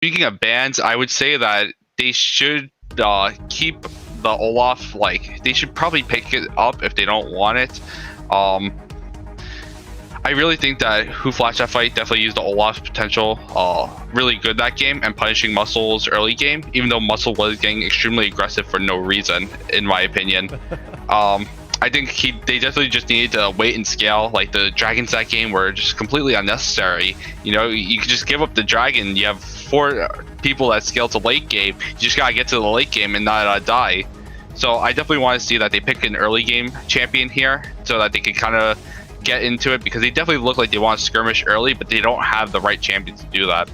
Speaking of bans, I would say that they should keep the Olaf. Like, they should probably pick it up if they don't want it. I really think that Who Flashed That Fight definitely used the Olaf's potential really good that game, and punishing Muscle's early game, even though Muscle was getting extremely aggressive for no reason, in my opinion. I think they definitely just needed to wait and scale. Like, the dragons that game were just completely unnecessary. You know, you could just give up the dragon. You have 4 people that scale to late game. You just gotta get to the late game and not die. So I definitely want to see that they pick an early game champion here, so that they can kind of get into it, because they definitely look like they want to skirmish early, but they don't have the right champion to do that.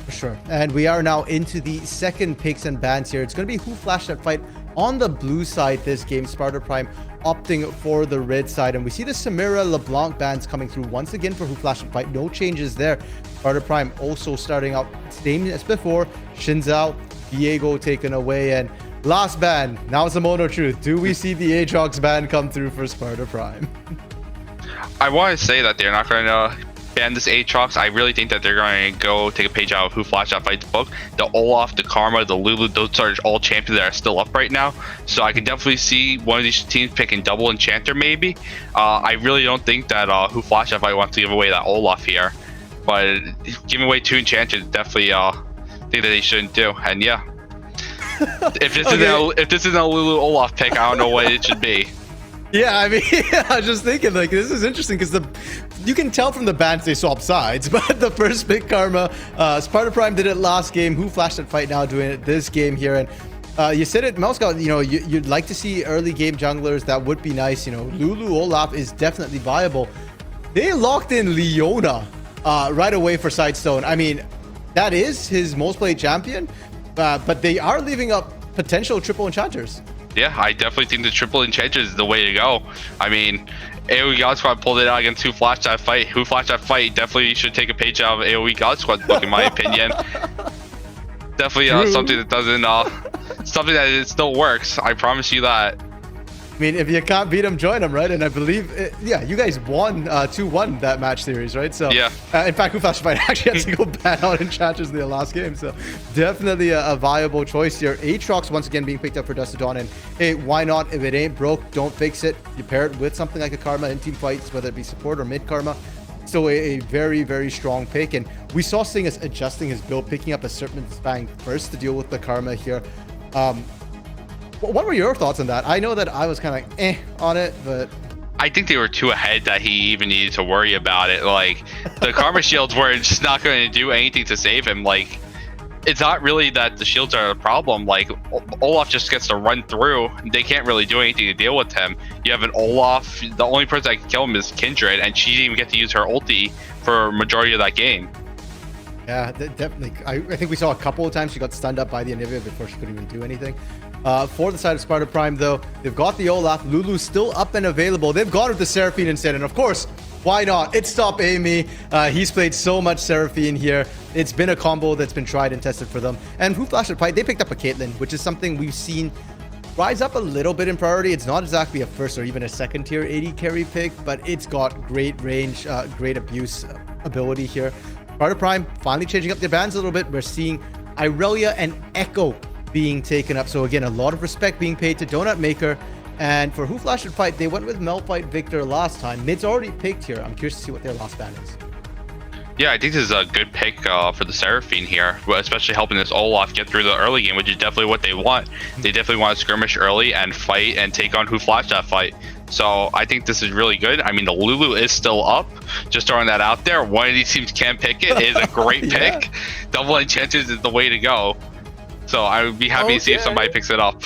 For sure. And we are now into the second picks and bans here. It's going to be Who Flashed That Fight on the blue side this game. Sparta Prime opting for the red side. And we see the Samira LeBlanc bans coming through once again for Who Flashed That Fight. No changes there. Sparta Prime also starting out same as before. Shinzao, Diego taken away. And last ban, now it's the Mono Truth. Do we see the Aatrox ban come through for Sparta Prime? I want to say that they're not going to ban this Aatrox. I really think that they're going to go take a page out of Who Flashed That Fight's book. The Olaf, the Karma, the Lulu, those are all champions that are still up right now. So I can definitely see one of these teams picking double Enchanter maybe. I really don't think that Who Flashed That Fight wants to give away that Olaf here. But giving away 2 Enchanters, definitely think that they shouldn't do. And yeah, if this isn't a Lulu Olaf pick, I don't know what it should be. Yeah, I mean, I was just thinking, like, this is interesting because you can tell from the bans they swap sides, but the first pick Karma, Sparta Prime did it last game. Who Flashed That Fight now doing it this game here? And you said it, Melscout, you know, you'd like to see early game junglers. That would be nice. You know, Lulu Olaf is definitely viable. They locked in Leona right away for Sidestone. I mean, that is his most played champion, but they are leaving up potential triple enchanters. Yeah, I definitely think the triple Enchanter is the way to go. I mean, AoE God Squad pulled it out against Who Flashed That Fight. Who Flashed That Fight definitely should take a page out of AoE God Squad's book, in my opinion. Definitely something that doesn't, something that it still works. I promise you that. I mean, if you can't beat them, join them, right? And I believe, yeah, you guys won 2-1 that match series, right? So, yeah. In fact, Who Flashed That Fight actually had to go ban out Enchanters in the last game. So, definitely a viable choice here. Aatrox once again being picked up for Dust to Dawn. And hey, why not? If it ain't broke, don't fix it. You pair it with something like a Karma in team fights, whether it be support or mid Karma. Still a very, very strong pick. And we saw Singus adjusting his build, picking up a Serpent Fang first to deal with the Karma here. What were your thoughts on that? I know that I was kind of like on it, but I think they were too ahead that he even needed to worry about it. Like, the Karma shields were just not going to do anything to save him. Like, it's not really that the shields are the problem. Like, Olaf just gets to run through. They can't really do anything to deal with him. You have an Olaf. The only person that can kill him is Kindred, and she didn't even get to use her ulti for majority of that game. Yeah, definitely. I think we saw a couple of times she got stunned up by the Anivia before she could even do anything. For the side of Sparta Prime, though, they've got the Olaf. Lulu's still up and available. They've gone with the Seraphine instead. And of course, why not? It's Stop Amy. He's played so much Seraphine here. It's been a combo that's been tried and tested for them. And Who Flashed That Fight, they picked up a Caitlyn, which is something we've seen rise up a little bit in priority. It's not exactly a first or even a second tier AD carry pick, but it's got great range, great abuse ability here. Sparta Prime finally changing up their bans a little bit. We're seeing Irelia and Echo being taken up. So again, a lot of respect being paid to Donut Maker. And for Who Flashed That Fight, they went with Melfight Victor last time. Mid's already picked here. I'm curious to see what their last ban is. Yeah, I think this is a good pick for the Seraphine here, especially helping this Olaf get through the early game, which is definitely what they want. They definitely want to skirmish early and fight and take on Who Flashed That Fight. So I think this is really good. I mean, the Lulu is still up. Just throwing that out there. One of these teams can pick it. It is a great Yeah. pick. Double Enchanters is the way to go. So I would be happy to see if somebody picks it up.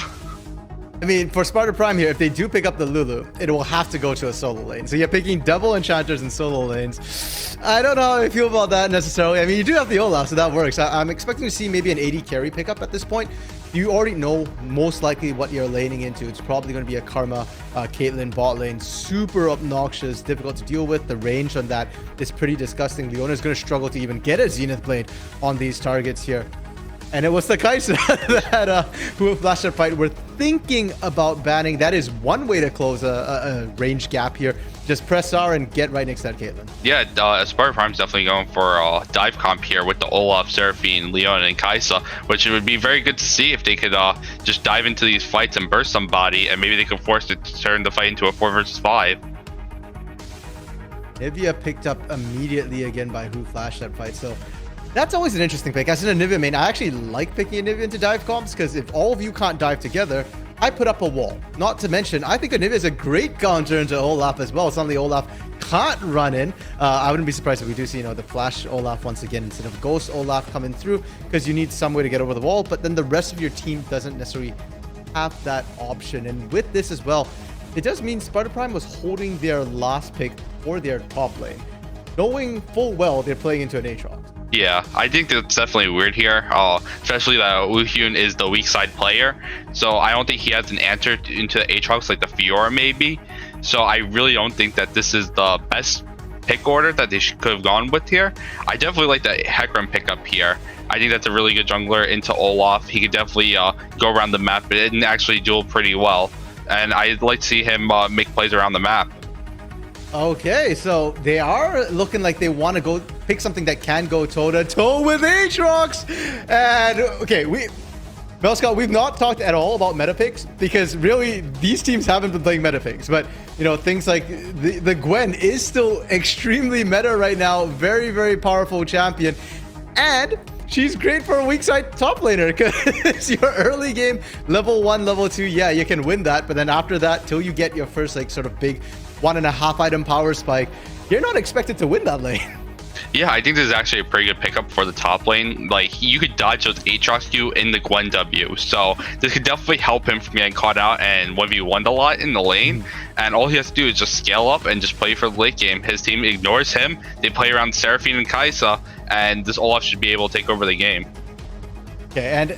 I mean, for Sparta Prime here, if they do pick up the Lulu, it will have to go to a solo lane. So you're picking double enchanters and solo lanes. I don't know how I feel about that necessarily. I mean, you do have the Olaf, so that works. I'm expecting to see maybe an AD carry pickup at this point. You already know most likely what you're laning into. It's probably going to be a Karma, Caitlyn bot lane. Super obnoxious, difficult to deal with. The range on that is pretty disgusting. Leona's going to struggle to even get a Zenith Blade on these targets here. And it was the Kai'Sa that Who Flashed That Fight were thinking about banning. That is one way to close a range gap here. just press R and get right next to that Caitlyn. Yeah, Sparta Prime's definitely going for a dive comp here with the Olaf, Seraphine, Leona, and Kaisa, which it would be very good to see if they could just dive into these fights and burst somebody, and maybe they could force it to turn the fight into a 4 versus 5. Nivea picked up immediately again by who flashed that fight, so that's always an interesting pick. As an Nivea main, I actually like picking a Nivea into dive comps, because if all of you can't dive together, I put up a wall. Not to mention, I think Nivea is a great counter into Olaf as well. Suddenly Olaf can't run in. I wouldn't be surprised if we do see, the flash Olaf once again instead of ghost Olaf coming through, because you need some way to get over the wall, but then the rest of your team doesn't necessarily have that option. And with this as well, it does mean Sparta Prime was holding their last pick for their top lane, knowing full well they're playing into an Aatrox. Yeah, I think that's definitely weird here, especially that Woo Hyun is the weak side player, so I don't think he has an answer into the Aatrox like the Fiora maybe. So I really don't think that this is the best pick order that they could have gone with here. I definitely like the Hecarim pickup here. I think that's a really good jungler into Olaf. He could definitely go around the map and actually duel pretty well, and I'd like to see him make plays around the map. Okay, so they are looking like they want to go pick something that can go toe-to-toe with Aatrox. And, okay, Melscott, we've not talked at all about meta picks, because really these teams haven't been playing meta picks. But, things like the Gwen is still extremely meta right now. Very, very powerful champion. And she's great for a weak side top laner, because your early game, level 1, level 2, yeah, you can win that. But then after that, till you get your first, sort of big 1.5 item power spike, you're not expected to win that lane. Yeah, I think this is actually a pretty good pickup for the top lane. Like, you could dodge those Aatrox Q in the Gwen W, so this could definitely help him from getting caught out and 1v1'd a lot in the lane. And all he has to do is just scale up and just play for the late game. His team ignores him, they play around Seraphine and Kaisa, and this Olaf should be able to take over the game. Okay, and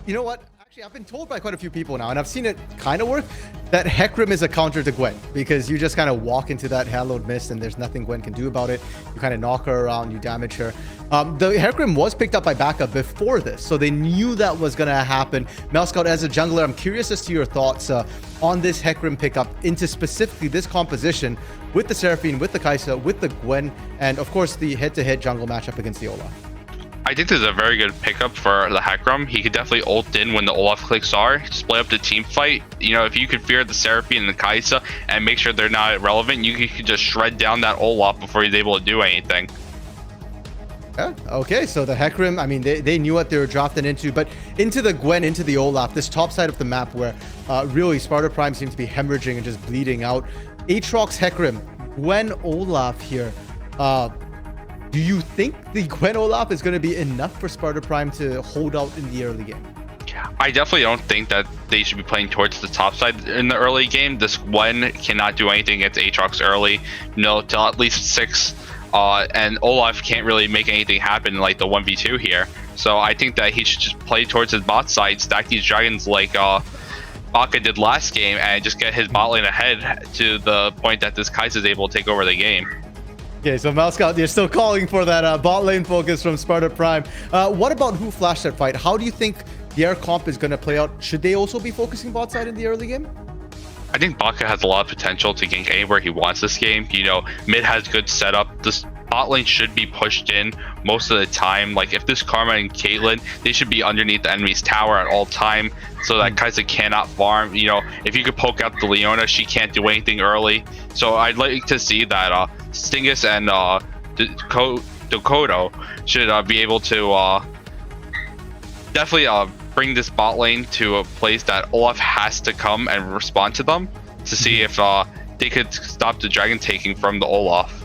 you know what? Actually, I've been told by quite a few people now, and I've seen it kind of work, that Hecarim is a counter to Gwen, because you just kind of walk into that hallowed mist and there's nothing Gwen can do about it. You kind of knock her around, you damage her. The Hecarim was picked up by Baka before this, so they knew that was going to happen. Melscott, as a jungler, I'm curious as to your thoughts on this Hecarim pickup into specifically this composition with the Seraphine, with the Kaisa, with the Gwen, and of course the head-to-head jungle matchup against the Olaf. I think this is a very good pickup for the Hecarim. He could definitely ult in when the Olaf clicks R, split up the team fight. If you could fear the Seraphine and the Kaisa and make sure they're not relevant, you could just shred down that Olaf before he's able to do anything. Yeah, okay, so the Hecarim, I mean, they knew what they were drafting into, but into the Gwen, into the Olaf, this top side of the map where really Sparta Prime seems to be hemorrhaging and just bleeding out. Aatrox, Hecarim, Gwen, Olaf here. Do you think the Gwen Olaf is going to be enough for Sparta Prime to hold out in the early game? I definitely don't think that they should be playing towards the top side in the early game. This Gwen cannot do anything against Aatrox early, till at least 6. And Olaf can't really make anything happen like the 1v2 here. So I think that he should just play towards his bot side, stack these dragons like Baka did last game, and just get his bot lane ahead to the point that this Kaisa is able to take over the game. Okay, so Melscott, you're still calling for that bot lane focus from Sparta Prime. What about who flashed that fight? How do you think their comp is going to play out? Should they also be focusing bot side in the early game? I think Baka has a lot of potential to gank anywhere he wants this game. Mid has good setup. This bot lane should be pushed in most of the time. Like, if this Karma and Caitlyn, they should be underneath the enemy's tower at all time, so that Kaisa cannot farm. If you could poke out the Leona, she can't do anything early. So I'd like to see that Stingus and Dokoro should be able to definitely bring this bot lane to a place that Olaf has to come and respond to them, to see if they could stop the dragon taking from the Olaf.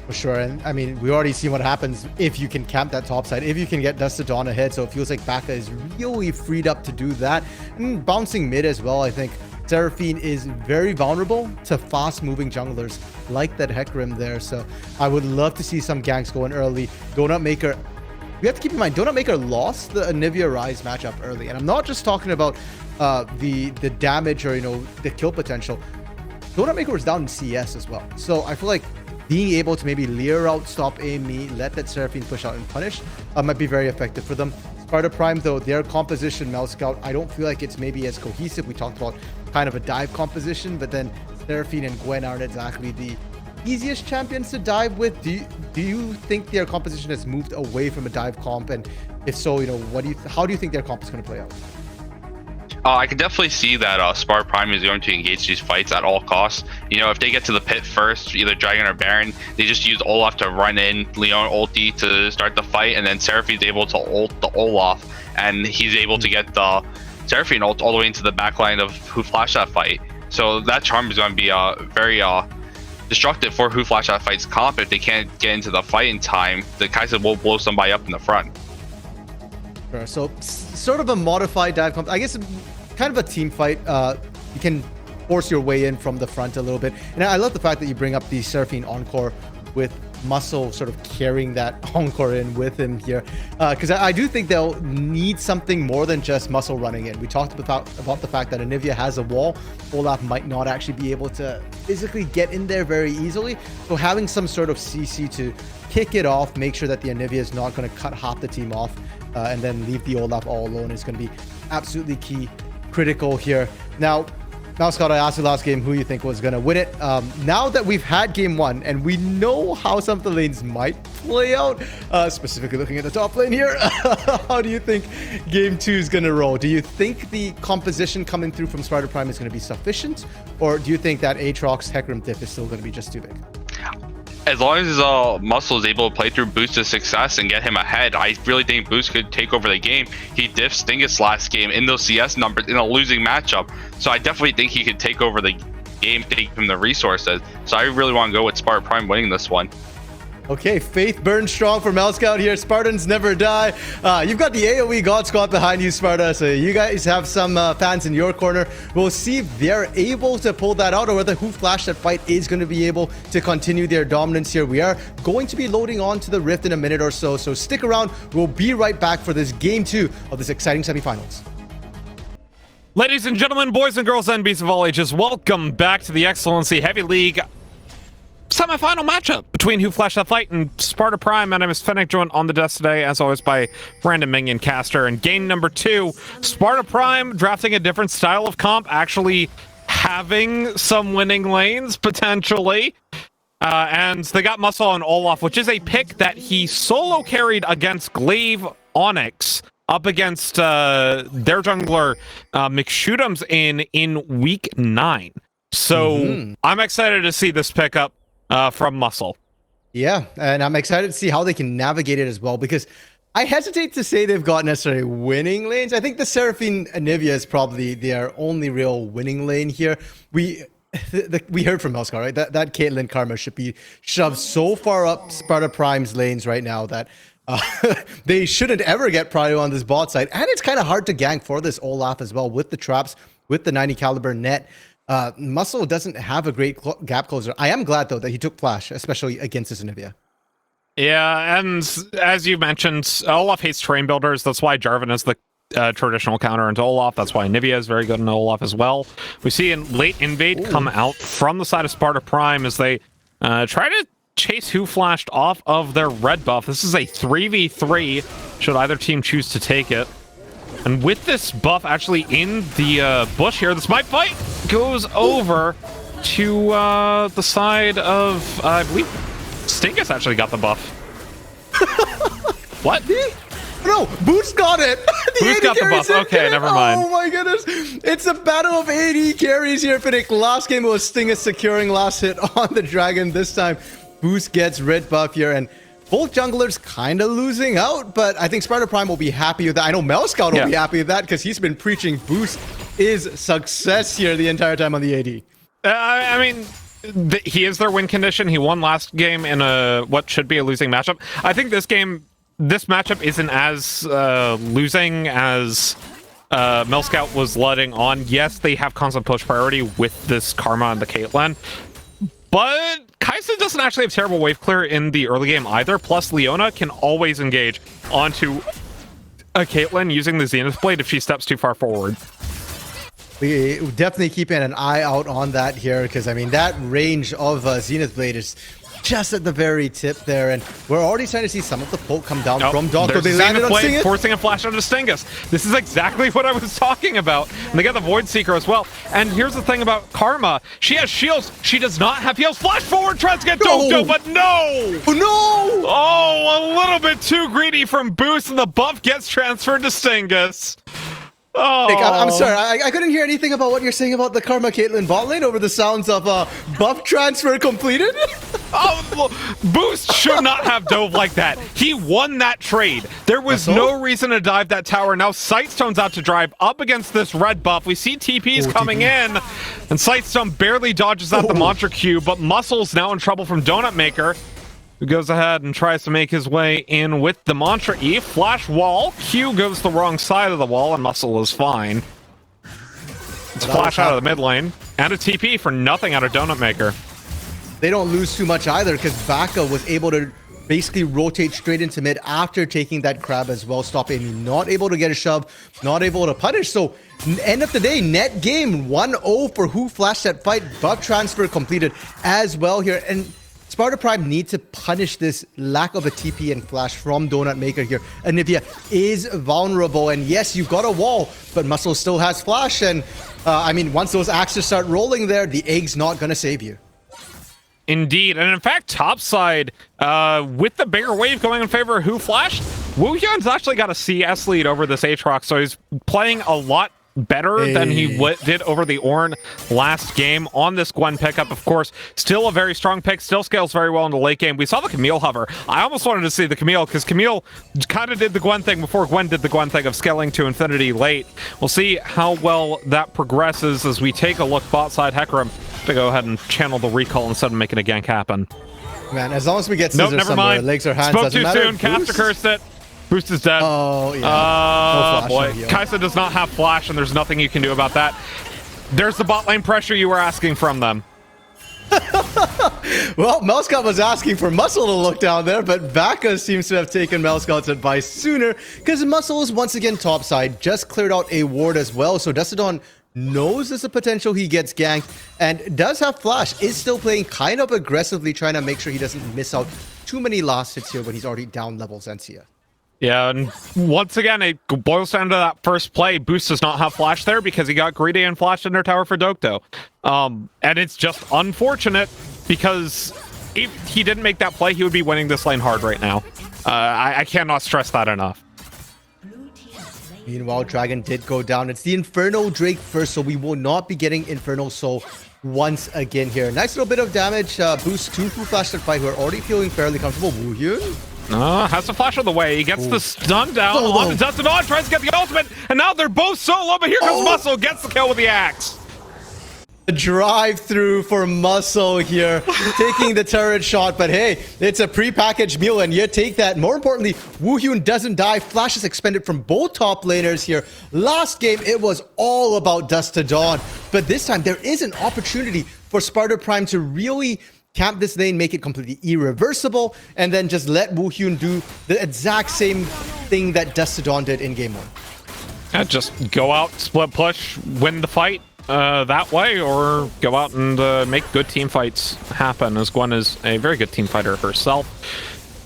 For sure, and I mean, we already seen what happens if you can camp that top side, if you can get Dust to Dawn ahead, so it feels like Baka is really freed up to do that. And bouncing mid as well, I think Seraphine is very vulnerable to fast-moving junglers like that Hecarim there, so I would love to see some ganks going early. Donut Maker, we have to keep in mind, Donut Maker lost the Anivia Rise matchup early, and I'm not just talking about the damage or the kill potential. Donut Maker was down in CS as well, so I feel like being able to maybe leer out, stop AME, let that Seraphine push out and punish might be very effective for them. Sparta Prime, though, their composition, Melscout, I don't feel like it's maybe as cohesive. We talked about kind of a dive composition, but then Seraphine and Gwen aren't exactly the easiest champions to dive with. Do you think their composition has moved away from a dive comp? And if so, how do you think their comp is going to play out? I can definitely see that Sparta Prime is going to engage these fights at all costs. If they get to the pit first, either Dragon or Baron, they just use Olaf to run in, Leon ulti to start the fight, and then Seraphine's able to ult the Olaf, and he's able to get the Seraphine ult all the way into the back line of who flashed that fight. So that charm is going to be very destructive for who flashed that fight's comp. If they can't get into the fight in time, the Kai'Sa will blow somebody up in the front. Sure. So sort of a modified dive comp. I guess kind of a team fight. You can force your way in from the front a little bit. And I love the fact that you bring up the Seraphine Encore with Muscle sort of carrying that Encore in with him here. Because I do think they'll need something more than just Muscle running in. We talked about the fact that Anivia has a wall. Olaf might not actually be able to physically get in there very easily. So having some sort of CC to kick it off, make sure that the Anivia is not going to cut half the team off, and then leave the Olaf all alone is going to be absolutely key, critical here. Now, Scott, I asked you last game who you think was going to win it. Now that we've had game one and we know how some of the lanes might play out, specifically looking at the top lane here, how do you think game two is going to roll? Do you think the composition coming through from Sparta Prime is going to be sufficient? Or do you think that Aatrox Hecarim diff is still going to be just too big? As long as Muscle is able to play through Boost to success and get him ahead, I really think Boost could take over the game. He diffed Stingus last game in those CS numbers in a losing matchup, so I definitely think he could take over the game, take him the resources. So I really want to go with Sparta Prime winning this one. Okay, faith burns strong for Scout here. Spartans never die. You've got the AoE God Squad behind you, Sparta, so you guys have some fans in your corner. We'll see if they're able to pull that out or whether Who Flashed That Fight is going to be able to continue their dominance here. We are going to be loading on to the Rift in a minute or so, so stick around. We'll be right back for this game two of this exciting semifinals. Ladies and gentlemen, boys and girls, and beasts of all ages, welcome back to the Excellency Heavy League semi-final matchup between Who Flashed That Fight and Sparta Prime. My name is Fennec, joined on the desk today, as always, by Brandon Minion Caster. And game number two, Sparta Prime drafting a different style of comp, actually having some winning lanes, potentially. And they got Muscle and Olaf, which is a pick that he solo carried against Glaive Onyx, up against their jungler McShootums in week 9. So I'm excited to see this pickup from Muscle. Yeah, and I'm excited to see how they can navigate it as well, because I hesitate to say they've got necessarily winning lanes. I think the Seraphine Anivia is probably their only real winning lane here. We heard from Melskar, right? That Caitlyn Karma should be shoved so far up Sparta Prime's lanes right now that they shouldn't ever get prio on this bot side. And it's kind of hard to gank for this Olaf as well with the traps, with the 90 caliber net. Muscle doesn't have a great gap closer. I am glad, though, that he took Flash, especially against this Anivia. Yeah, and as you mentioned, Olaf hates terrain builders. That's why Jarvan is the traditional counter into Olaf. That's why Anivia is very good in Olaf as well. We see a late invade come out from the side of Sparta Prime as they try to chase Who Flashed off of their red buff. This is a 3v3, should either team choose to take it. And with this buff actually in the bush here, this might fight goes over to the side of, I believe, Stingus actually got the buff. What? No, Boots got it. Boots got the buff. Okay, never mind. Oh my goodness. It's a battle of AD carries here, Finnick. Last game it was Stingus securing last hit on the Dragon. This time, Boost gets red buff here, and both junglers kind of losing out, but I think Sparta Prime will be happy with that. I know Melskout will be happy with that because he's been preaching Boost is success here the entire time on the AD. I mean, he is their win condition. He won last game in what should be a losing matchup. I think this matchup isn't as losing as Melskout was letting on. Yes, they have constant push priority with this Karma and the Caitlyn, but Kai'Sa doesn't actually have terrible wave clear in the early game either. Plus, Leona can always engage onto a Caitlyn using the Zenith Blade if she steps too far forward. We definitely keeping an eye out on that here, because I mean that range of Zenith Blade is just at the very tip there, and we're already starting to see some of the poke come down from Doctor. They landed on Stingus, forcing a flash onto Stingus. This is exactly what I was talking about. And they got the Void Seeker as well. And here's the thing about Karma. She has shields. She does not have heals. Flash forward, tries to get Doctor, but no! Oh, no! Oh, a little bit too greedy from Boost, and the buff gets transferred to Stingus. Oh. Nick, I'm sorry, I couldn't hear anything about what you're saying about the Karma Caitlyn bot lane over the sounds of buff transfer completed. Oh, well, Boost should not have dove like that. He won that trade. There was no reason to dive that tower. Now Sightstone's out to drive up against this red buff. We see TPs coming in, and Sightstone barely dodges out the Mantra Q, but Muscle's now in trouble from Donut Maker, who goes ahead and tries to make his way in with the Mantra E. Flash wall. Q goes the wrong side of the wall, and Muscle is fine. It's flash out of the mid lane. And a TP for nothing out of Donut Maker. They don't lose too much either, because Baka was able to basically rotate straight into mid after taking that crab as well. Stop Amy, not able to get a shove, not able to punish. So end of the day, net game 1-0 for who flashed that fight. Buff transfer completed as well here. And Sparta Prime need to punish this lack of a TP and flash from Donut Maker here. Anivia is vulnerable, and yes, you've got a wall, but Muscle still has flash, and I mean, once those axes start rolling there, the egg's not gonna save you. Indeed, and in fact, topside, with the bigger wave going in favor of who flashed, Wu Hyun's actually got a CS lead over this Aatrox, so he's playing a lot better than he did over the Ornn last game on this Gwen pickup. Of course, still a very strong pick, still scales very well in the late game. We saw the Camille hover. I almost wanted to see the Camille, because Camille kind of did the Gwen thing before Gwen did the Gwen thing of scaling to infinity late. We'll see how well that progresses as we take a look bot side. Hecarim to go ahead and channel the recall instead of making a gank happen. Man, as long as we get scissors never somewhere, mind. legs or hands, Spoke doesn't too matter. soon. Caster cursed it. Boost is dead. Oh, yeah. Oh, No boy. flash, Kai'Sa does not have flash, and there's nothing you can do about that. There's the bot lane pressure you were asking from them. Well, Melscott was asking for Muscle to look down there, but Baka seems to have taken Melscott's advice sooner, because Muscle is once again topside, just cleared out a ward as well, so Dustodon knows there's a potential he gets ganked, and does have flash, is still playing kind of aggressively, trying to make sure he doesn't miss out too many last hits here when he's already down levels NCF. Yeah, and once again, it boils down to that first play. Boost does not have flash there because he got greedy and flashed in their tower for Dokdo. And it's just unfortunate, because if he didn't make that play, he would be winning this lane hard right now. I cannot stress that enough. Meanwhile, Dragon did go down. It's the Inferno Drake first, so we will not be getting Inferno Soul once again here. Nice little bit of damage. Boost to who flashed that fight. We're already feeling fairly comfortable. Wu Hyun Has the flash on the way. He gets the stun down on the Dustodon, tries to get the ultimate, and now they're both solo, but here comes Muscle, gets the kill with the axe. a drive through for Muscle here, taking the turret shot, but hey, it's a pre-packaged meal and you take that. More importantly, Wu Hyun doesn't die. Flash is expended from both top laners here. Last game, it was all about Dust to Dawn, but this time there is an opportunity for Sparta Prime to really camp this lane, make it completely irreversible, and then just let Wu Hyun do the exact same thing that Dust to Dawn did in game one. Yeah, just go out, split push, win the fight that way, or go out and make good team fights happen, as Gwen is a very good team fighter herself.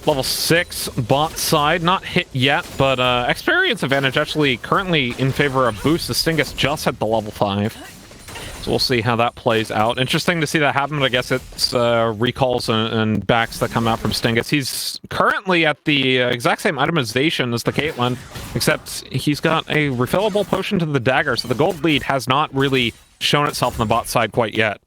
Level 6 bot side, not hit yet, but experience advantage actually currently in favor of Boost. The Stingus just hit the level 5. So we'll see how that plays out. Interesting to see that happen, but I guess it's recalls and backs that come out from Stingus. He's currently at the exact same itemization as the Caitlyn, except he's got a refillable potion to the dagger, so the gold lead has not really shown itself on the bot side quite yet.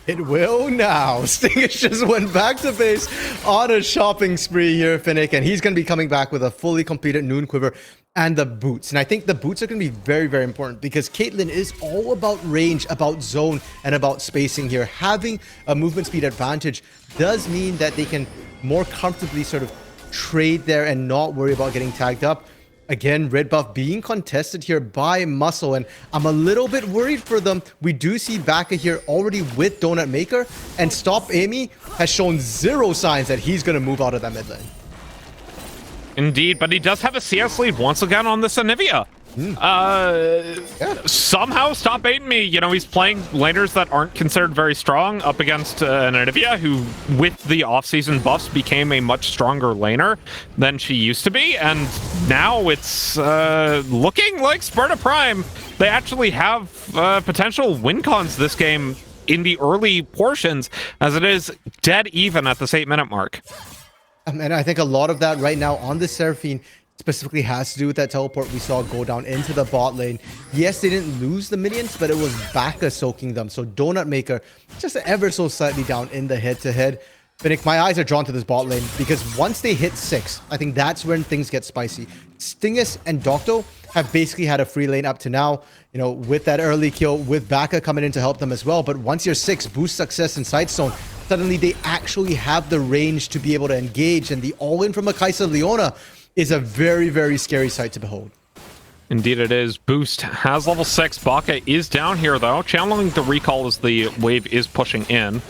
It will now. Stingus just went back to base on a shopping spree here, Finnick, and he's going to be coming back with a fully completed Noon Quiver and the boots. And I think the boots are going to be very, very important because Caitlyn is all about range, about zone, and about spacing here. Having a movement speed advantage does mean that they can more comfortably sort of trade there and not worry about getting tagged up. Again, red buff being contested here by Muscle, and I'm a little bit worried for them. We do see Baka here already with Donut Maker, and Stop Amy has shown zero signs that he's going to move out of that mid lane. Indeed, but he does have a CS lead once again on this Anivia. Somehow stop baiting me. You know, he's playing laners that aren't considered very strong up against an Anivia who, with the off-season buffs, became a much stronger laner than she used to be. And now it's looking like Sparta Prime. They actually have potential win cons this game in the early portions, as it is dead even at this 8-minute mark. And I think a lot of that right now on the Seraphine specifically has to do with that teleport we saw go down into the bot lane. Yes, they didn't lose the minions, but it was Baka soaking them. So Donut Maker just ever so slightly down in the head-to-head. Finnick, my eyes are drawn to this bot lane because once they hit 6, I think that's when things get spicy. Stingus and Docto have basically had a free lane up to now, you know, with that early kill, with Baka coming in to help them as well. But once you're 6, boost success in Sightstone, suddenly they actually have the range to be able to engage, and the all-in from a Kaisa Leona is a very, very scary sight to behold. Indeed it is. Boost has level 6. Baka is down here, though. Channeling the recall as the wave is pushing in.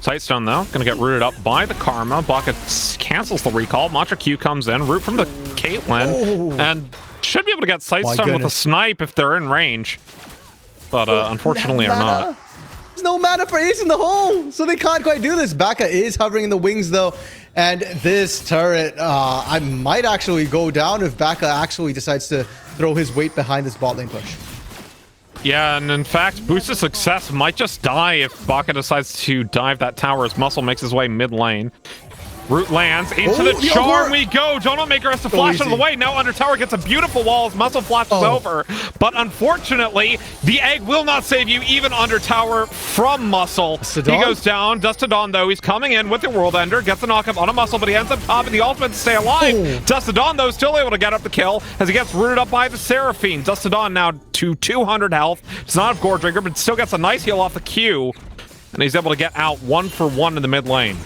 Sightstone, though, going to get rooted up by the Karma. Baka cancels the recall. Mantra Q comes in. Root from the Caitlyn. And should be able to get Sightstone with a snipe if they're in range. But unfortunately are not. There's no mana for Ace in the hole, so they can't quite do this. Baka is hovering in the wings, though. And this turret, I might actually go down if Baka actually decides to throw his weight behind this bot lane push. Yeah, and in fact, Boost of Success might just die if Baka decides to dive that tower as Muscle makes his way mid lane. Root lands into the charm. We go. Donut Maker has to flash out of the way. Now Under Tower gets a beautiful wall as Muscle flashes over. But unfortunately, the egg will not save you even Under Tower from Muscle. He goes down. Dust to Dawn, though. He's coming in with the World Ender. Gets a knockup on a Muscle, but he ends up popping the ultimate to stay alive. Dust to Dawn, though, still able to get up the kill as he gets rooted up by the Seraphine. Dust to Dawn now to 200 health. Does not have Gore Drinker, but still gets a nice heal off the Q. And he's able to get out 1-for-1 in the mid lane.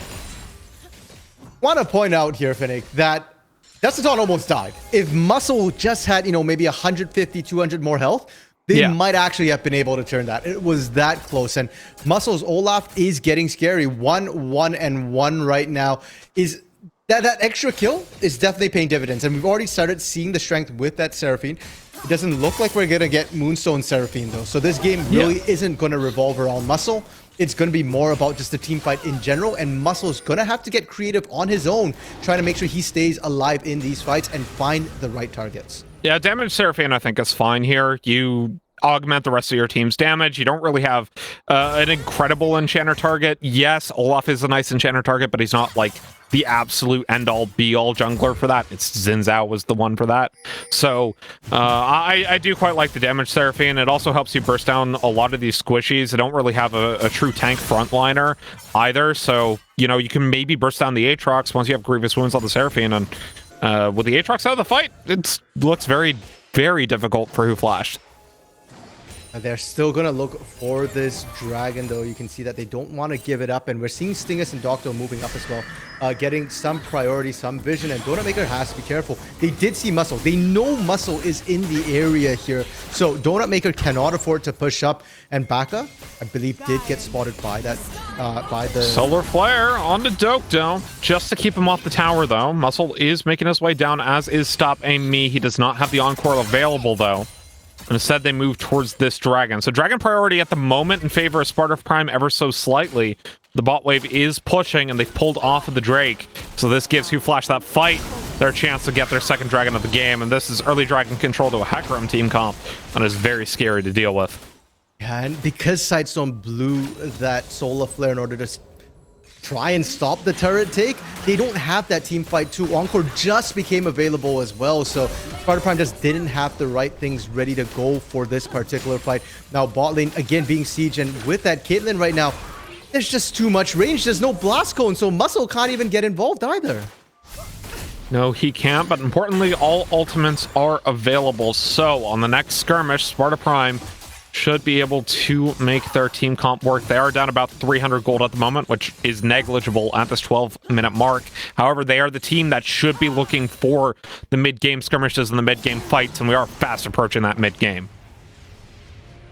Want to point out here, Finnick, that Dust to Dawn almost died. If Muscle just had, you know, maybe 150, 200 more health, they might actually have been able to turn that. It was that close. And Muscle's Olaf is getting scary. 1-1-1 right now. Is that extra kill is definitely paying dividends. And we've already started seeing the strength with that Seraphine. It doesn't look like we're going to get Moonstone Seraphine, though. So this game really isn't going to revolve around Muscle. It's going to be more about just the team fight in general, and Muscle's going to have to get creative on his own, trying to make sure he stays alive in these fights and find the right targets. Yeah, damage Seraphine, I think, is fine here. You augment the rest of your team's damage. You don't really have an incredible enchanter target. Yes, Olaf is a nice enchanter target, but he's not like the absolute end-all be-all jungler for that. It's Xin Zhao was the one for that. So I do quite like the damage Seraphine. It also helps you burst down a lot of these squishies. They don't really have a true tank frontliner either. So, you know, you can maybe burst down the Aatrox once you have Grievous Wounds on the Seraphine. And with the Aatrox out of the fight, it looks very, very difficult for Who Flashed. They're still going to look for this dragon, though. You can see that they don't want to give it up. And we're seeing Stingus and Docto moving up as well, getting some priority, some vision. And Donut Maker has to be careful. They did see Muscle. They know Muscle is in the area here. So Donut Maker cannot afford to push up. And Baka, I believe, did get spotted by that, by the... Solar Flare on the Docto, just to keep him off the tower, though. Muscle is making his way down, as is Stop Aim Me. He does not have the Encore available, though. And instead, they move towards this dragon. So dragon priority at the moment in favor of Sparta Prime ever so slightly. The bot wave is pushing, and they've pulled off of the Drake. So this gives Who Flash that fight their chance to get their second dragon of the game. And this is early dragon control to a Hecarim team comp. And is very scary to deal with. Yeah, and because Sidestone blew that Solar Flare in order to try and stop the turret take, they don't have that team fight too. Encore just became available as well, so Sparta Prime just didn't have the right things ready to go for this particular fight. Now bot lane again being sieged, and with that Caitlyn right now, there's just too much range. There's no blast cone, so Muscle can't even get involved either. No, he can't, but importantly, all ultimates are available. So on the next skirmish, Sparta Prime should be able to make their team comp work. They are down about 300 gold at the moment, which is negligible at this 12-minute mark. However, they are the team that should be looking for the mid-game skirmishes and the mid-game fights, and we are fast approaching that mid-game.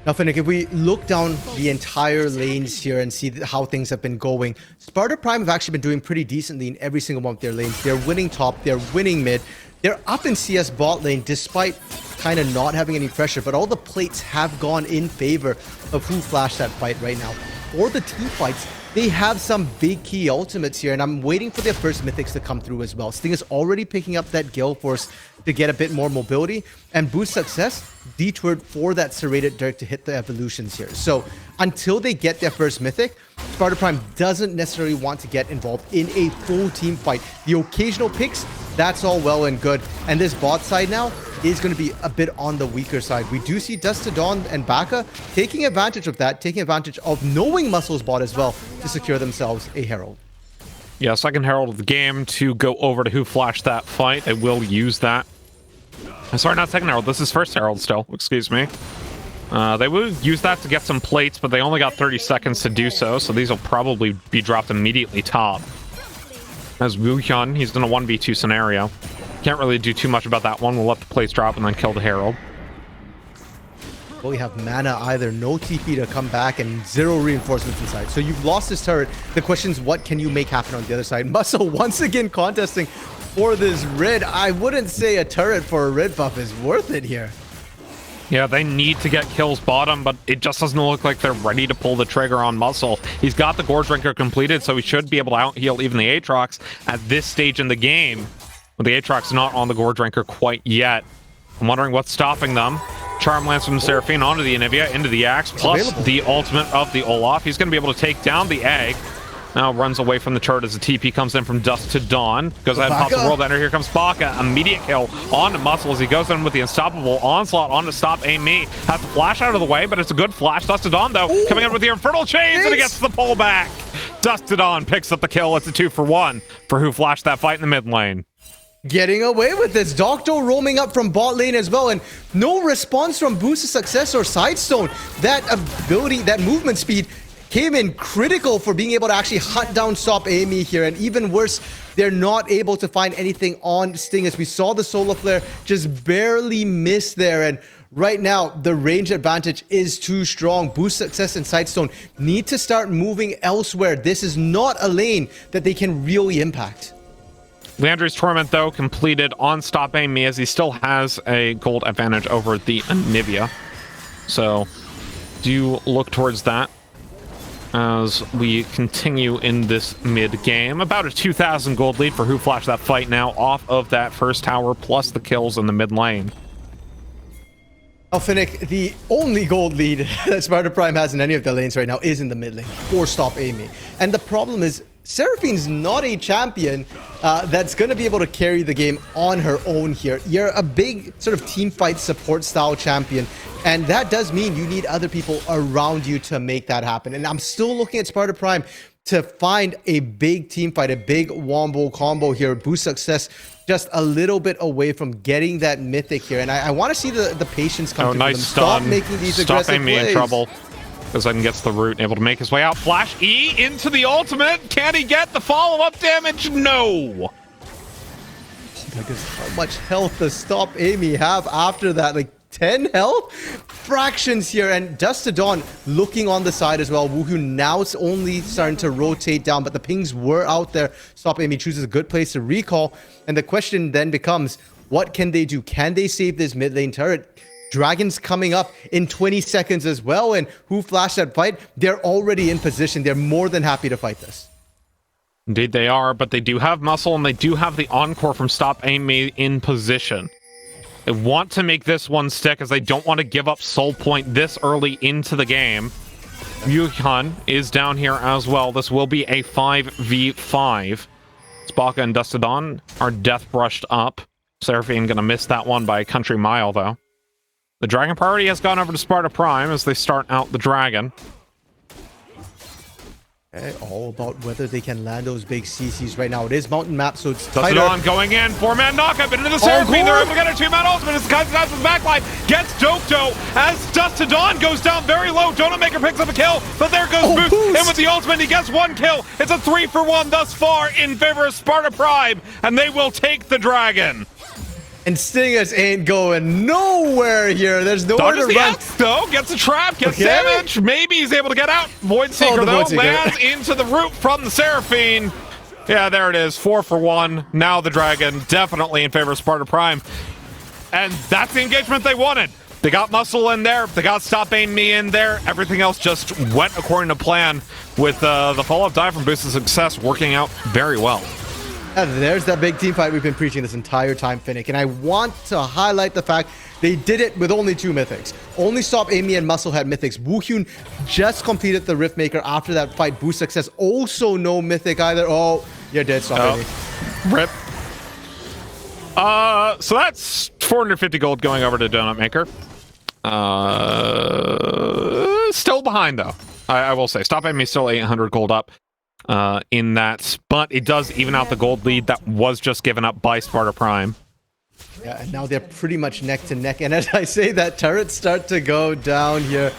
Now, Finnick, if we look down the entire lanes here and see how things have been going, Sparta Prime have actually been doing pretty decently in every single one of their lanes. They're winning top, they're winning mid, they're up in CS bot lane despite kind of not having any pressure, but all the plates have gone in favor of who flashed that fight right now. For the team fights, they have some big key ultimates here, and I'm waiting for their first mythics to come through as well. Sting is already picking up that Gale Force to get a bit more mobility, and Boost Success detoured for that Serrated Dirk to hit the evolutions here. So until they get their first mythic, Sparta Prime doesn't necessarily want to get involved in a full team fight. The occasional picks, that's all well and good. And this bot side now is going to be a bit on the weaker side. We do see Dust to Dawn and Baka taking advantage of that, taking advantage of knowing Muscle's bot as well to secure themselves a Herald. Yeah, second Herald of the game to go over to who flashed that fight. They will use that. Sorry, not second Herald. This is first Herald still. Excuse me. They will use that to get some plates, but they only got 30 seconds to do so, so these will probably be dropped immediately top. As Wu Hyun, he's in a 1v2 scenario. Can't really do too much about that one. We'll let the plates drop and then kill the Herald. Well, we have mana either, no TP to come back, and zero reinforcements inside. So you've lost this turret. The question is, what can you make happen on the other side? Muscle once again contesting for this red. I wouldn't say a turret for a red buff is worth it here. Yeah, they need to get kills bottom, but it just doesn't look like they're ready to pull the trigger on Muscle. He's got the Gorge Drinker completed, so he should be able to out-heal even the Aatrox at this stage in the game. But the Aatrox not on the Gorge Drinker quite yet. I'm wondering what's stopping them. Charm Lance from the Seraphine onto the Anivia, into the Axe, plus the ultimate of the Olaf. He's going to be able to take down the Egg. Now runs away from the turret as the TP comes in from Dusk to Dawn. Goes ahead and pops the World Ender. Here comes Baka. Immediate kill onto Muscle as he goes in with the Unstoppable Onslaught on to stop Amy. Has to flash out of the way, but it's a good flash. Dusk to Dawn, though, coming in with the Infernal Chains, and he gets the pullback. Dusk to Dawn picks up the kill. It's a 2-for-1 for who flashed that fight in the mid lane. Getting away with this. Doctor roaming up from bot lane as well, and no response from Boost of Success or Sidestone. That ability, that movement speed came in critical for being able to actually hunt down Stop Amy here, and even worse, they're not able to find anything on Sting as we saw the Solar Flare just barely miss there, and right now the range advantage is too strong. Boost Success and Sidestone need to start moving elsewhere. This is not a lane that they can really impact. Leandri's Torment, though, completed on Stop Amy as he still has a gold advantage over the Anivia. So do look towards that as we continue in this mid-game. About a 2,000 gold lead for who flashed that fight now off of that first tower, plus the kills in the mid lane. Finnick, the only gold lead that Sparta Prime has in any of the lanes right now is in the mid lane for Stop Amy. And the problem is, Seraphine's not a champion that's going to be able to carry the game on her own here. You're a big sort of team fight support style champion, and that does mean you need other people around you to make that happen. And I'm still looking at Sparta Prime to find a big team fight, a big wombo combo here. Boost Success just a little bit away from getting that mythic here. And I want to see the patience come through nice them. Stun. Stop making these Stop aggressive Amy plays. in trouble. Goes ahead and gets the root, able to make his way out. Flash E into the ultimate. Can he get the follow-up damage? No. Because how much health does Stop Amy have after that? Like 10 health? Fractions here, and Dust to Dawn looking on the side as well. Woohoo now it's only starting to rotate down, but the pings were out there. Stop Amy chooses a good place to recall, and the question then becomes, what can they do? Can they save this mid lane turret? Dragon's coming up in 20 seconds as well, and who flashed that fight? They're already in position. They're more than happy to fight this. Indeed they are, but they do have Muscle, and they do have the Encore from Stop Amy in position. They want to make this one stick, as they don't want to give up Soul Point this early into the game. Yuhan is down here as well. This will be a 5v5. Spaka and Dust to Dawn are death brushed up. Seraphine gonna miss that one by a country mile, though. The Dragon priority has gone over to Sparta Prime as they start out the Dragon. All about whether they can land those big CCs right now. It is mountain map, so it's Dust to Dawn going in. 4-man knockup into the Seraphine. They're able to get a 2-man ultimate as Kaiser with backline. Gets Dokdo as Dust to Dawn goes down very low. Donut Maker picks up a kill, but there goes Boost in with the ultimate. He gets one kill. It's a 3-for-1 thus far in favor of Sparta Prime, and they will take the Dragon. And Stingus ain't going nowhere here. There's nowhere Dodges to the run. X, though. Gets a trap. Gets Okay. damage. Maybe he's able to get out. Void Seeker, the though, Void Seeker. lands into the root from the Seraphine. Yeah, there it is. 4 for 1. Now the Dragon definitely in favor of Sparta Prime. And that's the engagement they wanted. They got Muscle in there. They got Stop Aim Me in there. Everything else just went according to plan with the follow-up dive from Boost of Success working out very well. And there's that big team fight we've been preaching this entire time, Finnick. And I want to highlight the fact they did it with only 2 mythics. Only Stop Amy and Muscle had mythics. Woohyun just completed the Riftmaker after that fight. Boost Success also no mythic either. Oh, you're dead, Stop Amy. Rip. So that's 450 gold going over to Donut Maker. Still behind, though. I will say. Stop Amy still 800 gold up. In that, but it does even out the gold lead that was just given up by Sparta Prime. Yeah, and now they're pretty much neck to neck. And as I say that, turrets start to go down here.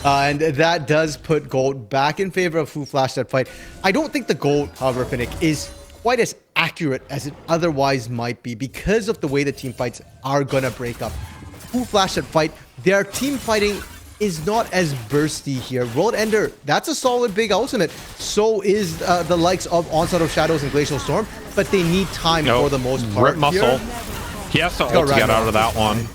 And that does put gold back in favor of Who Flashed that fight. I don't think the gold, however, Finnick, is quite as accurate as it otherwise might be because of the way the team fights are gonna break up. Who Flashed that fight, their team fighting is not as bursty here. World Ender, that's a solid big ultimate. So is the likes of Onslaught of Shadows and Glacial Storm, but they need time for the most part. Rip Muscle. He has to ult to get out of that one.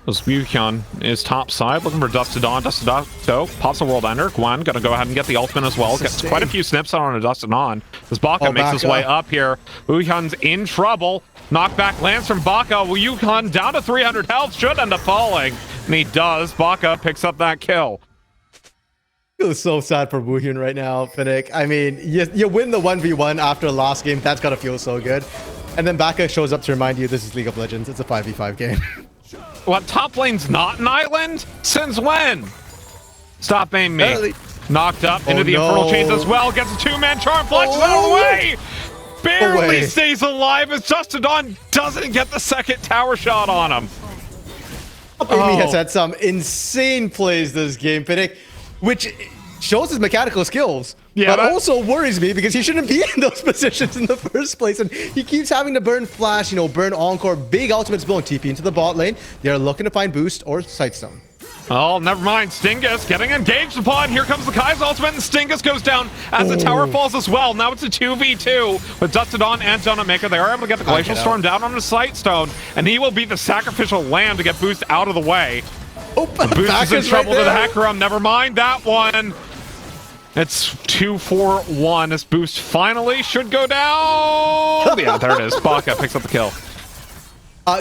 As Woohyun is top side, looking for Dust to Dawn. Dust to Dawn, so pops a World Ender. Gwen gonna go ahead and get the ultimate as well. Gets quite a few snips on a Dust to Dawn. As Baka makes his way up here. Woohyun's in trouble. Knockback lands from Baka. Woohyun down to 300 health. Should end up falling. And he does. Baka picks up that kill. I feel so sad for Woohyun right now, Finnick. I mean, you win the 1v1 after last game. That's gotta feel so good. And then Baka shows up to remind you this is League of Legends. It's a 5v5 game. What, top lane's not an island? Since when? Stop Aim Me. Knocked up into the Infernal Chains as well. Gets a 2-man charm. Flashes out of the way. Barely stays alive as Justadon doesn't get the second tower shot on him. Amy has had some insane plays this game, Finnick, which shows his mechanical skills. Yeah, but also worries me because he shouldn't be in those positions in the first place. And he keeps having to burn Flash, burn Encore, big ultimates blowing TP into the bot lane. They're looking to find Boost or Sightstone. Oh, never mind. Stingus getting engaged upon. Here comes the Kai's ultimate, and Stingus goes down as the tower falls as well. Now it's a 2v2 with Dustodon and Donut Maker. They are able to get the Glacial Storm down on the Sightstone, and he will be the sacrificial lamb to get Boost out of the way. Oh, Boost is in trouble to the Hecarim. Never mind that one. It's 2-4-1 as Boost finally should go down. Yeah, there it is. Baka picks up the kill.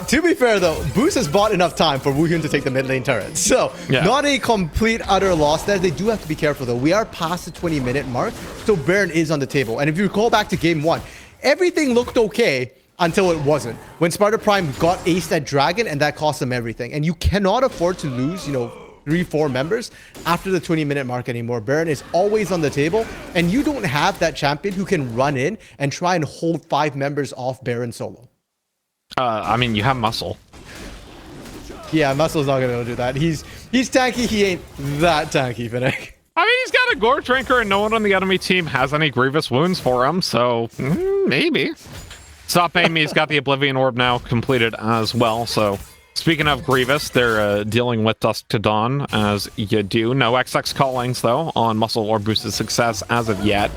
To be fair, though, Boost has bought enough time for Woohyun to take the mid lane turret. So, not a complete, utter loss there. They do have to be careful, though. We are past the 20-minute mark, so Baron is on the table. And if you recall back to game 1, everything looked okay until it wasn't. When Sparta Prime got aced at Dragon, and that cost them everything. And you cannot afford to lose, 3-4 members after the 20-minute mark anymore. Baron is always on the table, and you don't have that champion who can run in and try and hold 5 members off Baron solo. I mean, you have Muscle. Yeah, Muscle's not gonna do that. He's tanky. He ain't that tanky, Finnick. I mean, he's got a Gore Drinker, and no one on the enemy team has any grievous wounds for him, so maybe. Stop Aim Me's got the Oblivion Orb now completed as well, so speaking of grievous, they're dealing with Dusk to Dawn as you do. No XX callings, though, on Muscle or Boosted Success as of yet.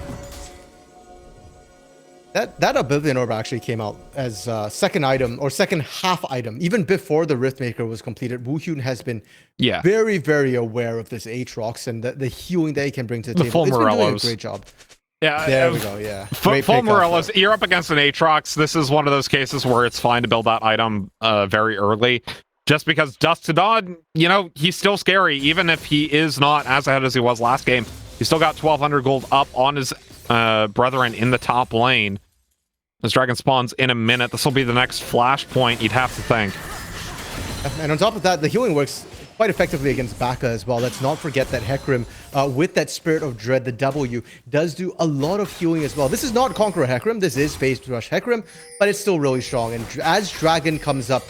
That Oblivion Orb actually came out as second item or second half item. Even before the Riftmaker was completed, Woohyun has been very, very aware of this Aatrox and the healing that he can bring to the table. He's been doing a great job. Yeah, there we go. Yeah, full Morellos. You're up against an Aatrox. This is one of those cases where it's fine to build that item very early. Just because Dust to Dawn, he's still scary, even if he is not as ahead as he was last game. He's still got 1,200 gold up on his brethren in the top lane. As Dragon spawns in a minute, this will be the next flashpoint, you'd have to think. And on top of that, the healing works quite effectively against Baka as well. Let's not forget that Hecarim, with that Spirit of Dread, the W, does do a lot of healing as well. This is not Conqueror Hecarim, this is Phase Rush Hecarim, but it's still really strong. And as Dragon comes up,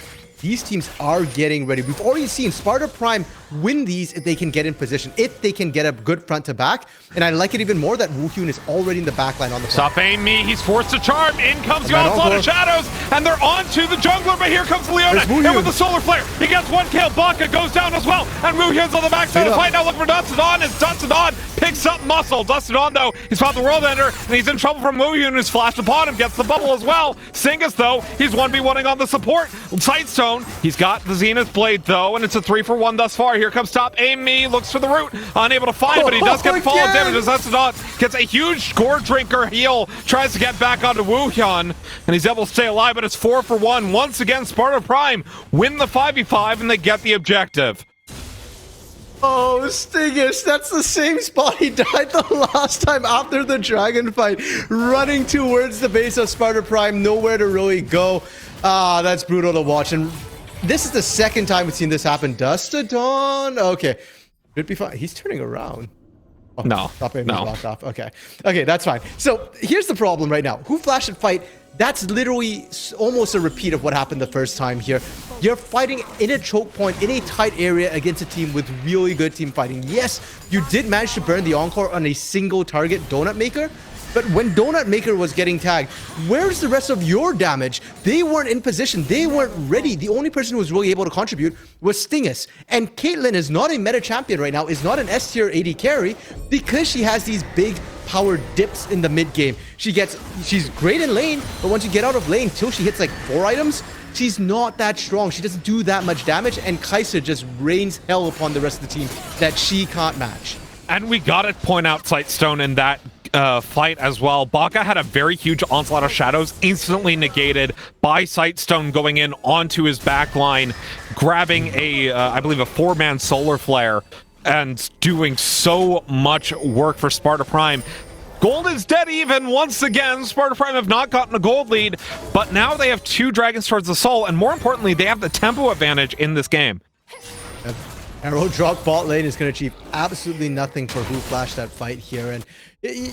these teams are getting ready. We've already seen Sparta Prime win these if they can get in position, if they can get a good front to back. And I like it even more that Woohyun is already in the backline on the front. Stop me. He's forced to charm. In comes the onslaught of shadows, and they're onto the jungler, but here comes Leona. And with the solar flare, he gets one kill. Baka goes down as well, and Woohyun's on the backside of the fight. Now looking for Dustodon as Dustodon picks up muscle. Dustodon, though, he's found the World Ender, and he's in trouble from Woohyun, who's flashed upon him, gets the bubble as well. Singus, though, he's 1v1ing on the support. Sightstone, he's got the Zenith Blade, though, and it's a 3-for-1 thus far. Here comes Top Aim Me, looks for the root, unable to find, but he does get fall damage as Dustodon gets a huge Gore Drinker heal, tries to get back onto Woohyun, and he's able to stay alive, but it's 4-for-1. Once again, Sparta Prime win the 5v5, and they get the objective. Oh, Stingus, that's the same spot he died the last time after the dragon fight. Running towards the base of Sparta Prime, nowhere to really go. Ah, that's brutal to watch. And this is the second time we've seen this happen. Dustodon. Okay. Should be fine. He's turning around. Oh, no. Locked off. Okay. Okay, that's fine. So here's the problem right now. Who Flash and Fight, that's literally almost a repeat of what happened the first time here. You're fighting in a choke point, in a tight area against a team with really good team fighting. Yes, you did manage to burn the Encore on a single target, Donut Maker. But when Donut Maker was getting tagged, where's the rest of your damage? They weren't in position. They weren't ready. The only person who was really able to contribute was Stingus. And Caitlyn is not a meta champion right now, is not an S-tier AD carry because she has these big power dips in the mid game. She's great in lane, but once you get out of lane, till she hits like 4 items, she's not that strong. She doesn't do that much damage, and Kai'Sa just rains hell upon the rest of the team that she can't match. And we gotta point out Sightstone in that fight as well. Baka had a very huge onslaught of shadows, instantly negated by Sightstone going in onto his backline, grabbing I believe a 4-man solar flare, and doing so much work for Sparta Prime. Gold is dead even once again. Sparta Prime have not gotten a gold lead, but now they have 2 Dragons towards the soul, and more importantly, they have the tempo advantage in this game. Arrow drop bot lane is going to achieve absolutely nothing for Who Flash that fight here. And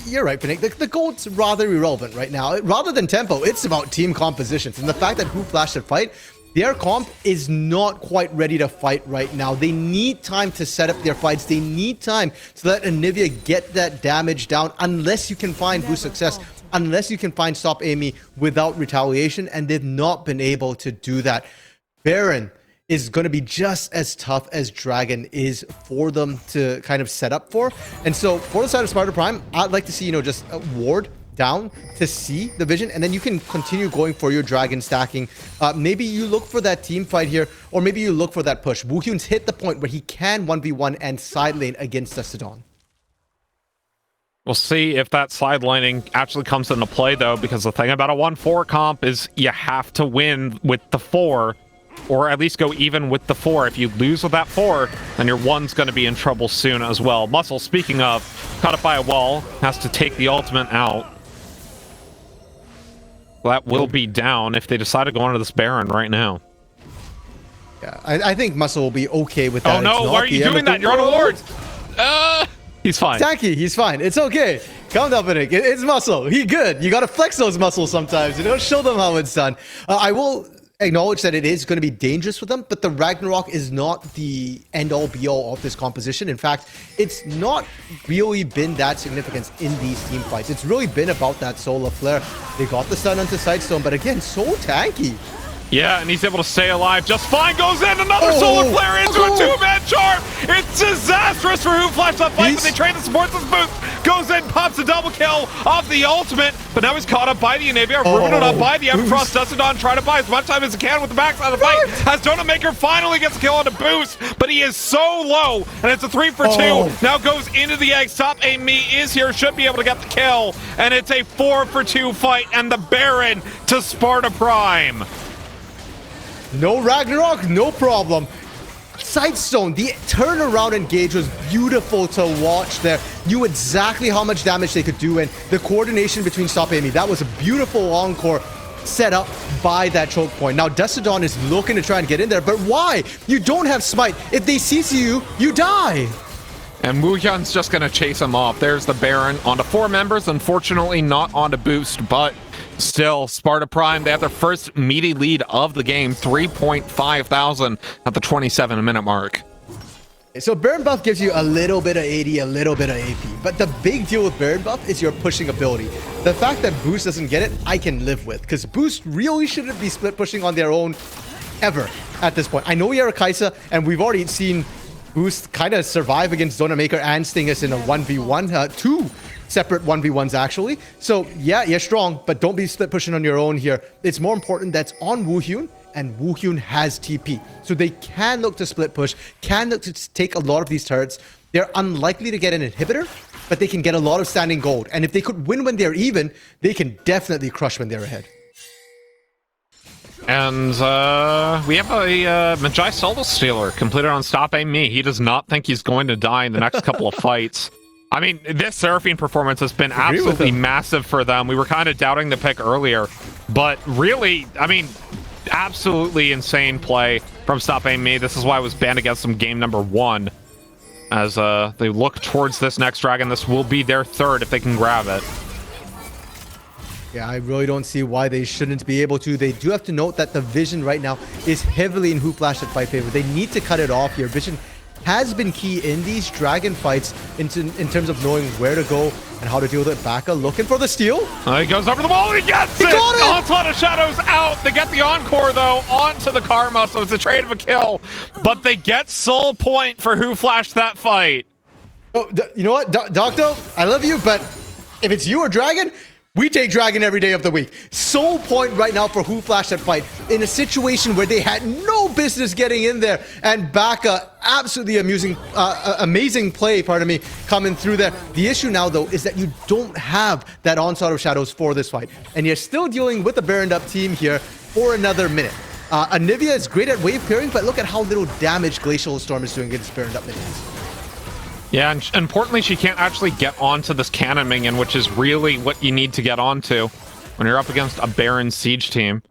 you're right, Pinnick. The gold's rather irrelevant right now. Rather than tempo, it's about team compositions. And the fact that Who Flash that fight, their comp is not quite ready to fight right now. They need time to set up their fights. They need time to let Anivia get that damage down, unless you can find boost success, unless you can find stop Amy without retaliation, and they've not been able to do that. Baron is going to be just as tough as Dragon is for them to kind of set up for. And so for the side of Sparta Prime, I'd like to see, just a ward down to see the vision, and then you can continue going for your Dragon stacking. Maybe you look for that team fight here, or maybe you look for that push. Woohyun's hit the point where he can 1v1 and side lane against Dustodon. We'll see if that sidelining actually comes into play, though, because the thing about a 1-4 comp is you have to win with the 4, or at least go even with the 4. If you lose with that 4, then your 1's going to be in trouble soon as well. Muscle, speaking of, caught up by a wall, has to take the ultimate out. That will be down if they decide to go onto this Baron right now. Yeah, I think Muscle will be okay with that. Oh no, why are you doing that? You're on a ward! He's fine. Tanky, he's fine. It's okay. Calm down, Pinnick. It's Muscle. He good. You gotta flex those muscles sometimes. Show them how it's done. I will acknowledge that it is going to be dangerous for them, but the Ragnarok is not the end-all be-all of this composition. In fact, it's not really been that significant in these team fights. It's really been about that solar flare. They got the stun onto Sightstone, but again, so tanky. Yeah, and he's able to stay alive just fine. Goes in, another solar flare into a 2-man charm. It's disastrous for Who Flash that fight, but they trade the supports this boost. Goes in, pops a double kill off the ultimate, but now he's caught up by the Anivia, rooted up by the Everfrost. Dustodon trying to buy as much time as he can with the backside of the fight. As Donut Maker finally gets a kill on the boost, but he is so low, and it's a 3-for-2. Now goes into the egg. Stop Amy is here, should be able to get the kill, and it's a 4-for-2 fight, and the Baron to Sparta Prime. No Ragnarok, no problem. Sightstone, the turnaround engage was beautiful to watch there. Knew exactly how much damage they could do, and the coordination between Stop Amy, that was a beautiful encore set up by that choke point. Now Dustodon is looking to try and get in there, but why? You don't have Smite. If they CC you, you die. And Woohyun's just going to chase him off. There's the Baron onto 4 members. Unfortunately, not onto boost, but Still, Sparta Prime, they have their first meaty lead of the game, 3.5 thousand at the 27-minute mark. So Baron buff gives you a little bit of AD, a little bit of AP. But the big deal with Baron buff is your pushing ability. The fact that Boost doesn't get it, I can live with. Because Boost really shouldn't be split pushing on their own ever at this point. I know you're a Kaisa, and we've already seen Boost kind of survive against Donut Maker and Stingus in a 1v1, 2 separate 1v1s actually. So yeah, you're strong, but don't be split pushing on your own here. It's more important that's on Woohyun, and Woohyun has TP. So they can look to split push, can look to take a lot of these turrets. They're unlikely to get an inhibitor, but they can get a lot of standing gold. And if they could win when they're even, they can definitely crush when they're ahead. And we have a Magi Solo Stealer completed on Stop Aim Me. He does not think he's going to die in the next couple of fights. I mean, this Seraphine performance has been absolutely massive for them. We were kind of doubting the pick earlier, but really, I mean, absolutely insane play from Stop Aim Me. This is why I was banned against them game number 1. As they look towards this next dragon, this will be their third if they can grab it. Yeah, I really don't see why they shouldn't be able to. They do have to note that the vision right now is heavily in Who Flash at fight favor. They need to cut it off here. Vision has been key in these dragon fights in terms of knowing where to go and how to deal with it. Baka looking for the steal. He goes over the wall and he gets it! Got it! Onslaught of Shadows out. They get the encore, though, onto the Karma, so it's a trade of a kill. But they get soul point for Who Flashed that fight. Oh, you know what, Doctor? I love you, but if it's you or Dragon, we take Dragon every day of the week. Soul point right now for Who Flashed that fight in a situation where they had no business getting in there. And Baka, absolutely amazing play, coming through there. The issue now, though, is that you don't have that Onslaught of Shadows for this fight. And you're still dealing with the Baroned Up team here for another minute. Anivia is great at wave clearing, but look at how little damage Glacial Storm is doing against Baroned Up minions. Yeah, and importantly, she can't actually get onto this cannon minion, which is really what you need to get onto when you're up against a Baron siege team.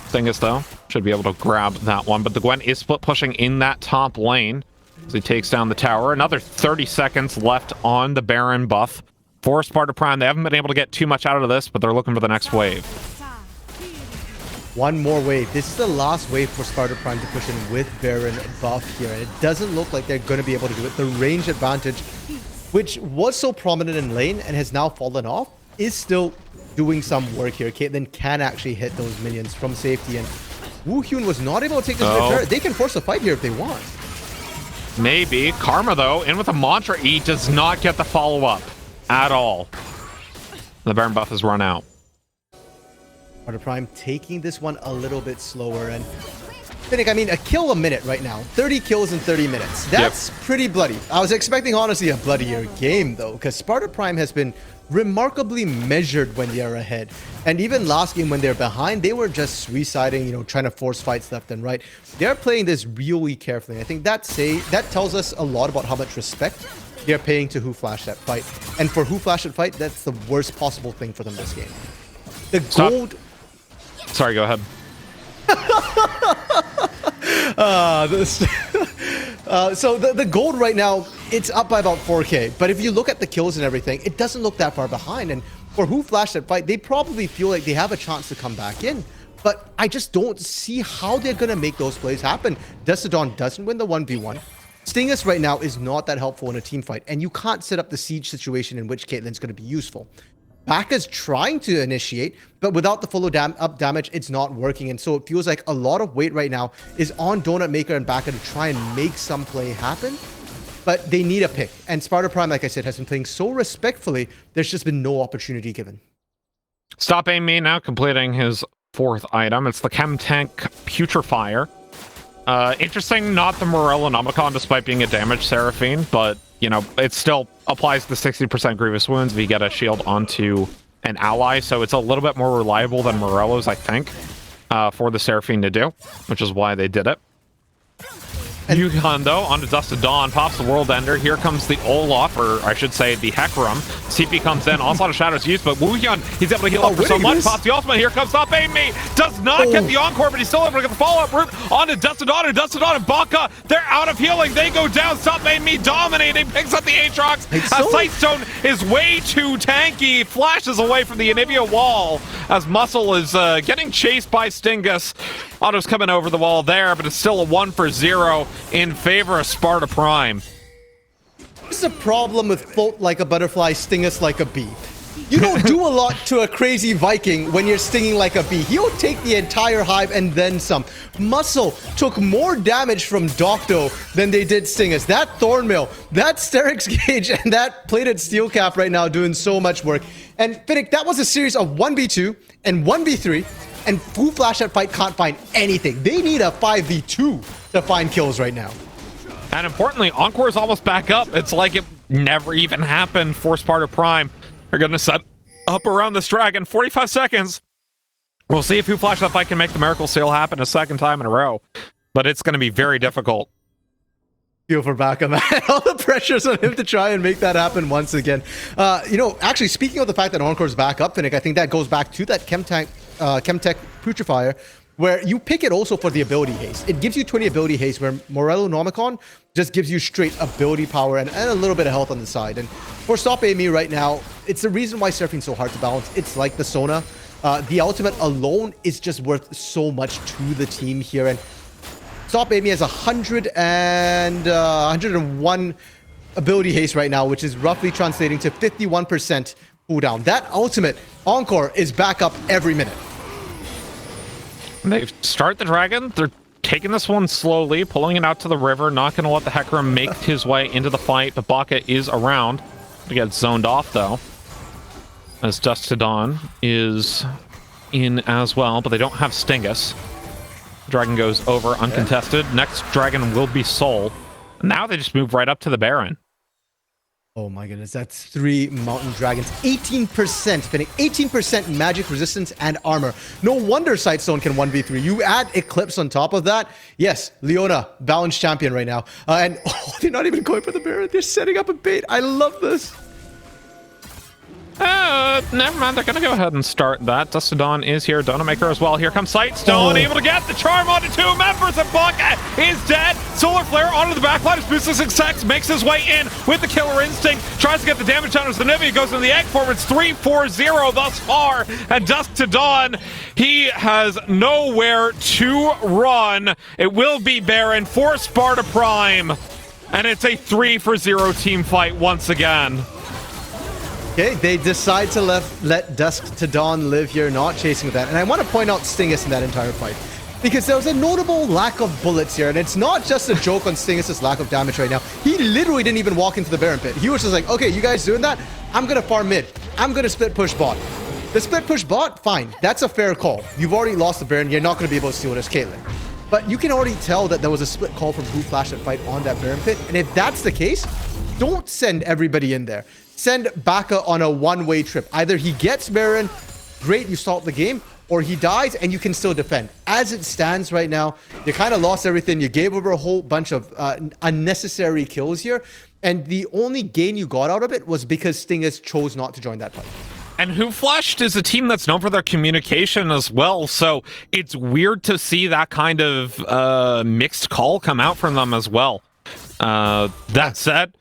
Stingus, though, should be able to grab that one, but the Gwen is split pushing in that top lane as he takes down the tower. Another 30 seconds left on the Baron buff for Sparta Prime. They haven't been able to get too much out of this, but they're looking for the next wave. One more wave. This is the last wave for Sparta Prime to push in with Baron buff here. And it doesn't look like they're going to be able to do it. The range advantage, which was so prominent in lane and has now fallen off, is still doing some work here. Caitlyn can actually hit those minions from safety. And Woohyun was not able to take this turret. They can force a fight here if they want. Maybe. Karma, though, in with a Mantra E, does not get the follow-up at all. The Baron buff has run out. Sparta Prime taking this one a little bit slower. And Finnick, I mean, a kill a minute right now. 30 kills in 30 minutes. That's pretty bloody. I was expecting, honestly, a bloodier game, though, because Sparta Prime has been remarkably measured when they're ahead. And even last game when they're behind, they were just suiciding, you know, trying to force fights left and right. They're playing this really carefully. I think that tells us a lot about how much respect they're paying to Who Flashed that fight. And for Who Flashed that fight, that's the worst possible thing for them this game. The gold... Sorry, go ahead. So the gold right now, it's up by about 4k. But if you look at the kills and everything, it doesn't look that far behind. And for Who Flashed that fight, they probably feel like they have a chance to come back in. But I just don't see how they're going to make those plays happen. Dustodon doesn't win the 1v1. Stingus right now is not that helpful in a team fight. And you can't set up the siege situation in which Caitlyn's going to be useful. Baka's trying to initiate, but without the follow-up damage, it's not working. And so it feels like a lot of weight right now is on Donut Maker and Baka to try and make some play happen. But they need a pick. And Sparta Prime, like I said, has been playing so respectfully, there's just been no opportunity given. Stop Aim Me now completing his fourth item. It's the Chem Tank Putrefier. Interesting, not the Morellonomicon, despite being a damaged Seraphine, but, you know, it still applies the 60% Grievous Wounds if you get a shield onto an ally, so it's a little bit more reliable than Morello's, I think, for the Seraphine to do, which is why they did it. Yukon, though, onto Dust to Dawn, pops the World Ender. Here comes the Olaf, or I should say the Hecarim. CP comes in, Onslaught of Shadows used, but Wuhyun, he's able to heal up for so much. Pops the ultimate, here comes Stop Aim Me. Does not get the Encore, but he's still able to get the follow-up route onto Dust to Dawn, and Dust to Dawn and Baka, they're out of healing. They go down, Stop Aim Me dominating, picks up the Aatrox. Sightstone is way too tanky, flashes away from the Anivia wall as Muscle is getting chased by Stingus. Otto's coming over the wall there, but it's still a 1-for-0 in favor of Sparta Prime. This is a problem with float like a butterfly, sting us like a bee. You don't do a lot to a crazy Viking when you're stinging like a bee. He'll take the entire hive and then some. Muscle took more damage from Docto than they did Stingus. That Thornmail, that Sterix Gauge, and that Plated Steel Cap right now doing so much work. And Finnick, that was a series of 1v2 and 1v3. And Fu Flash that fight can't find anything. They need a 5v2 to find kills right now. And importantly, Encore is almost back up. It's like it never even happened for Sparta Prime. They're going to set up around this dragon. 45 seconds. We'll see if Fu Flash that fight can make the miracle seal happen a second time in a row. But it's going to be very difficult. Feel for Baka, man. All the pressure's on him to try and make that happen once again. Actually, speaking of the fact that Encore's back up, Finnick, I think that goes back to that Chemtech Putrifier, where you pick it also for the ability haste. It gives you 20 ability haste, where Morello Nomicon just gives you straight ability power and a little bit of health on the side. And for Stop AME right now, it's the reason why Seraphine so hard to balance. It's like the Sona. The ultimate alone is just worth so much to the team here. And Stop AME has 101 ability haste right now, which is roughly translating to 51% cooldown. That ultimate Encore is back up every minute. They start the dragon. They're taking this one slowly, pulling it out to the river. Not going to let the Hecarim make his way into the fight, but Baka is around. He gets zoned off, though, as Dust to Dawn is in as well, but they don't have Stingus. Dragon goes over uncontested. Next dragon will be Soul. Now they just move right up to the Baron. Oh my goodness, that's 3 mountain dragons. 18%, Finnick. 18% magic resistance and armor. No wonder Sightstone can 1v3. You add Eclipse on top of that. Yes, Leona, balanced champion right now. They're not even going for the Baron. They're setting up a bait. I love this. Never mind. They're going to go ahead and start that. Dust to Dawn is here. Donut Maker as well. Here comes Sightstone. Able to get the charm onto 2 members. And Baka is dead. Solar Flare onto the backline. His boostless Sex makes his way in with the Killer Instinct. Tries to get the damage down as the Nivea goes into the egg form. It's 3-4-0 thus far. And Dust to Dawn, he has nowhere to run. It will be Baron for Sparta Prime. And it's a 3-for-0 team fight once again. Okay, they decide to let Dusk to Dawn live here, not chasing with that. And I want to point out Stingus in that entire fight, because there was a notable lack of bullets here. And it's not just a joke on Stingus's lack of damage right now. He literally didn't even walk into the Baron pit. He was just like, okay, you guys doing that? I'm going to farm mid. I'm going to split push bot. The split push bot, fine. That's a fair call. You've already lost the Baron. You're not going to be able to steal this Caitlyn. But you can already tell that there was a split call from Blue Flash that fight on that Baron pit. And if that's the case, don't send everybody in there. Send Baka on a one-way trip. Either he gets Baron, great, you stop the game, or he dies and you can still defend. As it stands right now, you kind of lost everything. You gave over a whole bunch of unnecessary kills here, and the only gain you got out of it was because Stingus chose not to join that fight. And Who Flashed is a team that's known for their communication as well, so it's weird to see that kind of mixed call come out from them as well. That said,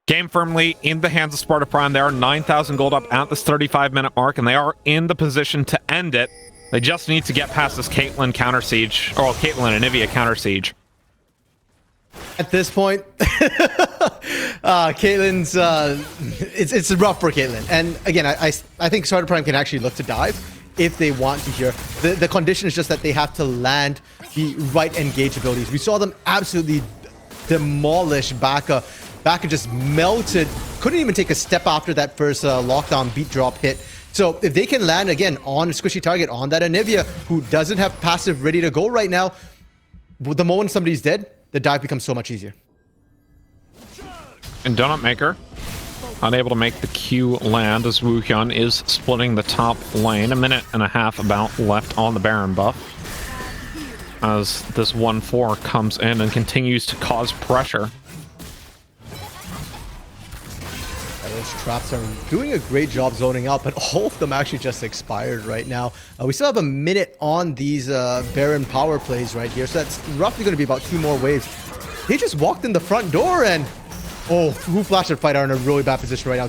game firmly in the hands of Sparta Prime. They are 9,000 gold up at this 35-minute mark, and they are in the position to end it. They just need to get past this Caitlyn counter siege, or Caitlyn and Anivia counter siege. At this point, Caitlyn's it's rough for Caitlyn. And again, I think Sparta Prime can actually look to dive if they want to here. The condition is just that they have to land the right engage abilities. We saw them absolutely demolish Baka. Baka just melted, couldn't even take a step after that first lockdown beat drop hit. So if they can land again on a squishy target on that Anivia, who doesn't have passive ready to go right now, the moment somebody's dead, the dive becomes so much easier. And Donut Maker, unable to make the Q land as Wuhyun is splitting the top lane. 1.5 minutes about left on the Baron buff. as this 1-4 comes in and continues to cause pressure. Those traps are doing a great job zoning out, but all of them actually just expired right now. We still have a minute on these Baron power plays right here, so that's roughly going to be about 2 more waves. They just walked in the front door and... Oh, Who Flash and Fight are in a really bad position right now.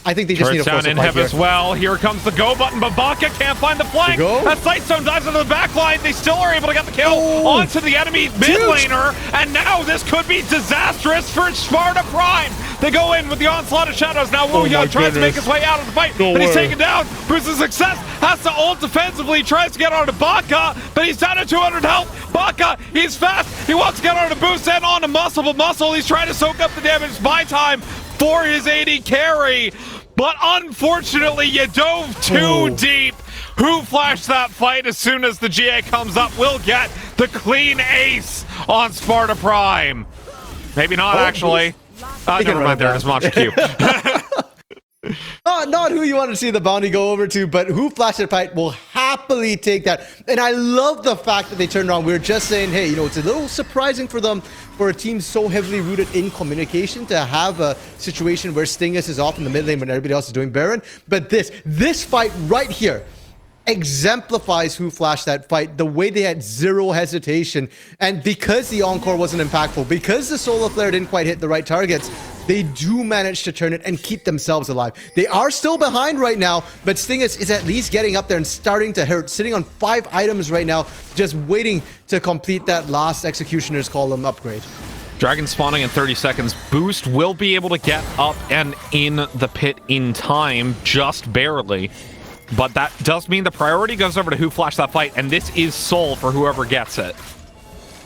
I think they just need to force a down in fight Hev here. as well. Here comes the go button, but Baka can't find the flank. As Sightstone dives into the back line, they still are able to get the kill onto the enemy mid laner, and now this could be disastrous for Sparta Prime. They go in with the onslaught of shadows. Now Woohyun tries to make his way out of the fight, but he's taken down. Bruce's success has to ult defensively, tries to get onto Baka, but he's down to 200 health. Baka, he's fast. He wants to get onto Boost and onto Muscle, but Muscle, he's trying to soak up the damage. Buy time for his AD carry, but unfortunately you dove too deep. Who flashed that fight as soon as the GA comes up will get the clean ace on Sparta Prime. Maybe not actually. Never mind, there is Monster Q. Not who you want to see the bounty go over to, but Who Flash and Fight will happily take that. And I love the fact that they turned around. We were just saying, hey, you know, it's a little surprising for them, for a team so heavily rooted in communication, to have a situation where Stingus is off in the mid lane when everybody else is doing Baron. But this fight right here exemplifies Who Flashed that fight, the way they had zero hesitation. And because the Encore wasn't impactful, because the Solar Flare didn't quite hit the right targets, they do manage to turn it and keep themselves alive. They are still behind right now, but Stingus is at least getting up there and starting to hurt, sitting on 5 items right now, just waiting to complete that last Executioner's Column upgrade. Dragon spawning in 30 seconds. Boost will be able to get up and in the pit in time, just barely. But that does mean the priority goes over to Who Flashed that fight, and this is soul for whoever gets it.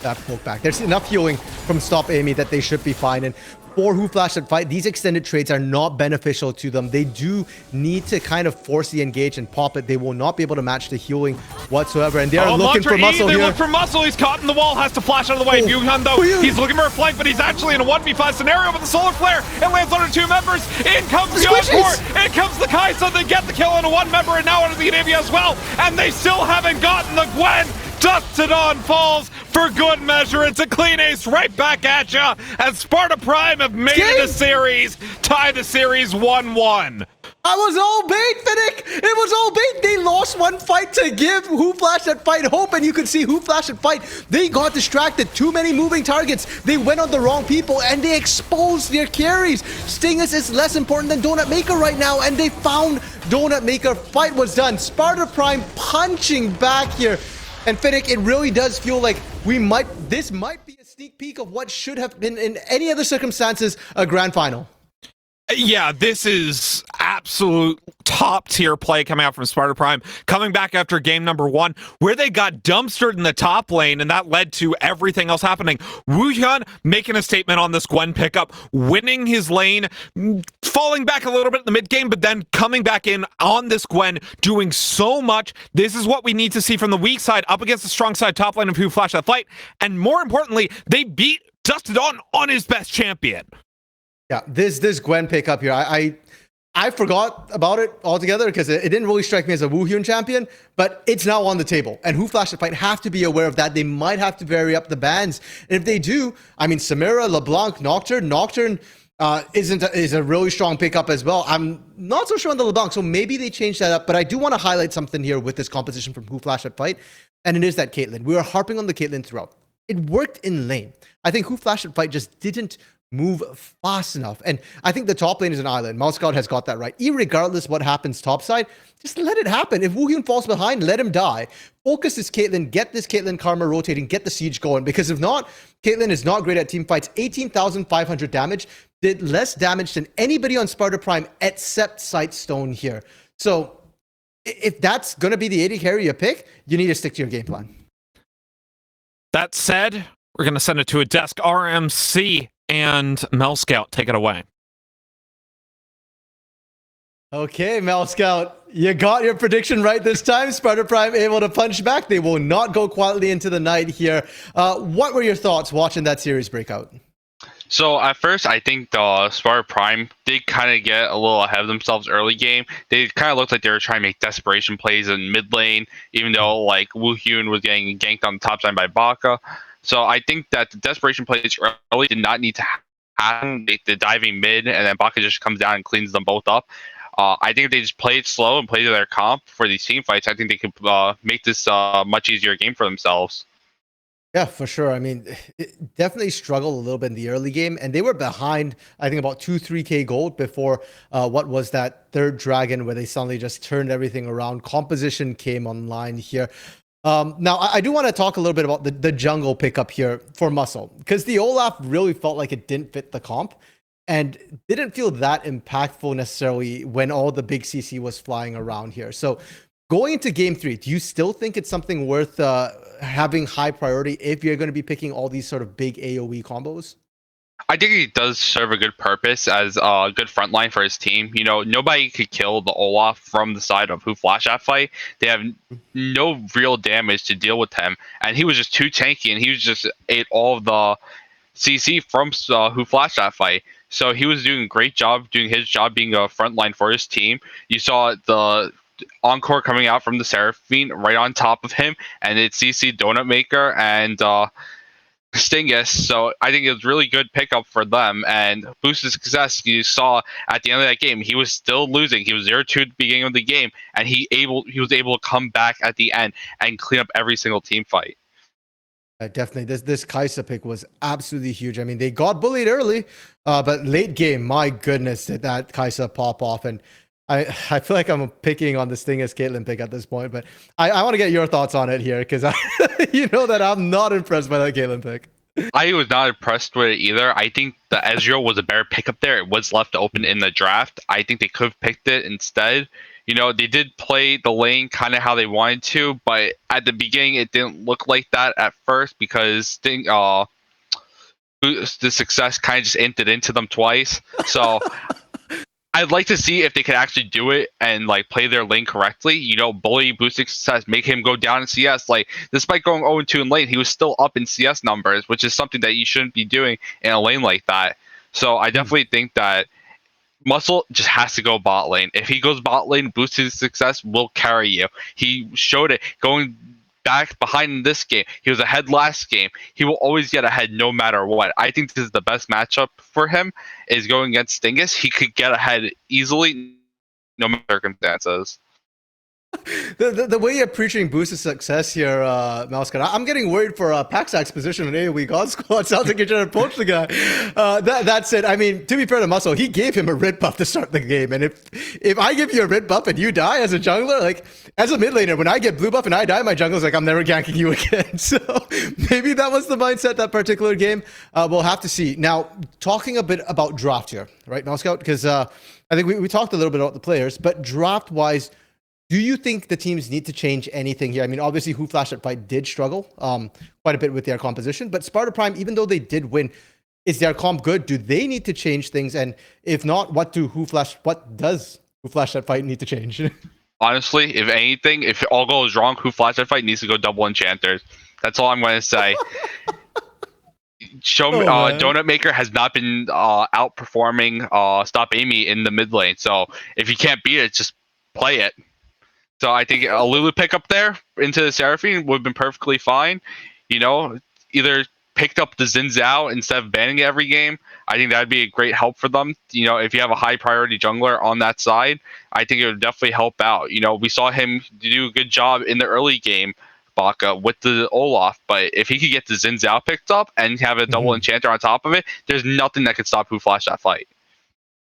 That poke back. There's enough healing from Stop Amy that they should be fine. And for Who Flashed that fight, these extended trades are not beneficial to them. They do need to kind of force the engage and pop it. They will not be able to match the healing whatsoever. And they are looking for Muscle here. They look for Muscle. He's caught in the wall, has to flash out of the way. Woohyun, though, he's looking for a flank, but he's actually in a 1v5 scenario with the Solar Flare. It lands under 2 members. In comes the Encore. In comes the Kaisa. They get the kill on a 1 member, and now under the Anivia as well. And they still haven't gotten the Gwen. Dust to Dawn falls for good measure. It's a clean ace right back at ya, as Sparta Prime have made it a series, tie the series 1-1. I was all bait, Finnick! It was all bait! They lost 1 fight to give Who Flashed that fight hope, and you could see Who Flashed that fight. They got distracted. Too many moving targets. They went on the wrong people, and they exposed their carries. Stingus is less important than Donut Maker right now, and they found Donut Maker. Fight was done. Sparta Prime punching back here. And Finnick, it really does feel like this might be a sneak peek of what should have been, in any other circumstances, a grand final. Yeah, this is absolute top tier play coming out from Sparta Prime, coming back after game number 1, where they got dumpstered in the top lane, and that led to everything else happening. Woohyun making a statement on this Gwen pickup, winning his lane, falling back a little bit in the mid game, but then coming back in on this Gwen, doing so much. This is what we need to see from the weak side up against the strong side top lane of Who Flashed that fight, and more importantly, they beat Dust to Dawn on his best champion. Yeah, this Gwen pickup here, I forgot about it altogether because it didn't really strike me as a Woohyun champion, but it's now on the table. And Who Flashed the Fight have to be aware of that. They might have to vary up the bans. And if they do, I mean, Samira, LeBlanc, Nocturne. Nocturne is a really strong pickup as well. I'm not so sure on the LeBlanc, so maybe they change that up. But I do want to highlight something here with this composition from Who Flashed that Fight, and it is that Caitlyn. We were harping on the Caitlyn throughout. It worked in lane. I think Who Flashed that Fight just didn't move fast enough. And I think the top lane is an island. Mouse Scout has got that right. Irregardless what happens topside, just let it happen. If Woohyun falls behind, let him die. Focus this Caitlyn, get this Caitlyn karma rotating, get the siege going. Because if not, Caitlyn is not great at team fights. 18,500 damage, did less damage than anybody on Sparta Prime except Sightstone here. So if that's going to be the AD carry you pick, you need to stick to your game plan. That said, we're going to send it to a desk. RMC and Mel Scout, take it away. Okay, Mel Scout, you got your prediction right this time. Sparta Prime able to punch back. They will not go quietly into the night here. What were your thoughts watching that series break out? So at first, I think the Sparta Prime did kind of get a little ahead of themselves early game. They kind of looked like they were trying to make desperation plays in mid lane, even though like Wu Hyun was getting ganked on the top side by Baka. So I think that the desperation plays early did not need to happen. The diving mid, and then Baka just comes down and cleans them both up. I think if they just played slow and played to their comp for these team fights, I think they could make this much easier game for themselves. Yeah, for sure. I mean, it definitely struggled a little bit in the early game, and they were behind, I think, about 3K gold before what was that third dragon where they suddenly just turned everything around. Composition came online here. Now, I do want to talk a little bit about the jungle pickup here for Muscle, because the Olaf really felt like it didn't fit the comp and didn't feel that impactful necessarily when all the big CC was flying around here. So going into game 3, do you still think it's something worth having high priority if you're going to be picking all these sort of big AoE combos? I think he does serve a good purpose as a good front line for his team. You know, nobody could kill the Olaf from the side of Who Flash that fight. They have no real damage to deal with him, and he was just too tanky, and he was just ate all of the CC from Who Flash that fight. So he was doing a great job doing his job being a front line for his team. You saw the Encore coming out from the Seraphine right on top of him, and it's CC Donut Maker and Stingus. So I think it was really good pickup for them and boosted success. You saw at the end of that game, he was still losing. He was 0-2 at the beginning of the game, and he was able to come back at the end and clean up every single team fight. Definitely, this Kai'Sa pick was absolutely huge. I mean, they got bullied early, but late game, my goodness, did that Kai'Sa pop off. And I feel like I'm picking on the Stingus Caitlyn pick at this point, but I want to get your thoughts on it here, because you know that I'm not impressed by that Caitlyn pick. I was not impressed with it either. I think the Ezreal was a better pickup there. It was left open in the draft. I think they could have picked it instead. You know, they did play the lane kind of how they wanted to, but at the beginning, it didn't look like that at first because the success kind of just entered into them twice. So I'd like to see if they could actually do it and like play their lane correctly. You know, bully, boost success, make him go down in CS. Like despite going 0-2 in lane, he was still up in CS numbers, which is something that you shouldn't be doing in a lane like that. So I definitely think that Muscle just has to go bot lane. If he goes bot lane, boosted success will carry you. He showed it going back behind in this game. He was ahead last game. He will always get ahead no matter what. I think this is the best matchup for him is going against Stingus. He could get ahead easily no matter circumstances. The way you're preaching boosted success here, Malscott, I'm getting worried for Paxax's position in AoE God Squad. Sounds like you're trying to poach the guy. That said, I mean, to be fair to Muscle, he gave him a red buff to start the game. And if I give you a red buff and you die as a jungler, like as a mid laner, when I get blue buff and I die, my jungler's like, I'm never ganking you again. So maybe that was the mindset that particular game. We'll have to see. Now, talking a bit about draft here, right, Malscott? Because I think we talked a little bit about the players, but draft-wise, do you think the teams need to change anything here? I mean, obviously, Who Flash that fight did struggle quite a bit with their composition, but Sparta Prime, even though they did win, is their comp good? Do they need to change things? And if not, what does Who Flash that fight need to change? Honestly, if anything, if it all goes wrong, Who Flash that fight needs to go double enchanters. That's all I'm going to say. Donut Maker has not been outperforming Stop Amy in the mid lane. So if you can't beat it, just play it. So I think a Lulu pick up there into the Seraphine would have been perfectly fine. You know, either picked up the Xin Zhao instead of banning it every game. I think that'd be a great help for them. You know, if you have a high priority jungler on that side, I think it would definitely help out. You know, we saw him do a good job in the early game, Baka, with the Olaf. But if he could get the Xin Zhao picked up and have a double enchanter on top of it, there's nothing that could stop Who Flash that fight.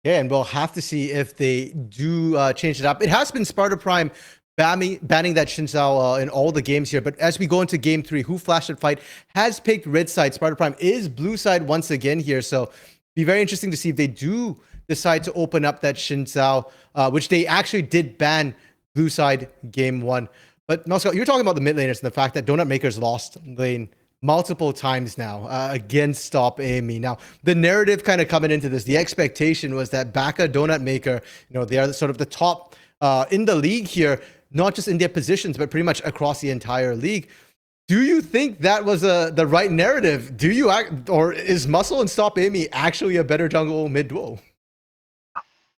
Yeah, and we'll have to see if they do change it up. It has been Sparta Prime banning that Xin Zhao in all the games here. But as we go into game 3, Who Flash that fight has picked red side. Sparta Prime is blue side once again here. So be very interesting to see if they do decide to open up that Xin Zhao, which they actually did ban blue side game 1. But Malscott, you're talking about the mid laners and the fact that Donut Maker's lost lane multiple times now against Stop Amy. Now, the narrative kind of coming into this, the expectation was that Baka, Donut Maker, you know, they are sort of the top in the league here, not just in their positions, but pretty much across the entire league. Do you think that was the right narrative? Do you or is Muscle and Stop Amy actually a better jungle mid duo?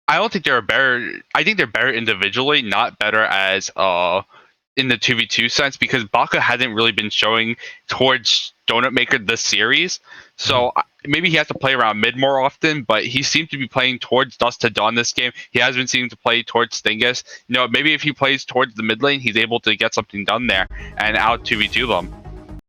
I don't think they're better. I think they're better individually, not better as in the 2v2 sense, because Baka hasn't really been showing towards Donut Maker this series. So maybe he has to play around mid more often, but he seemed to be playing towards Dust to Dawn this game. He has been seeming to play towards Stingus. Maybe if he plays towards the mid lane, he's able to get something done there and out 2v2 them.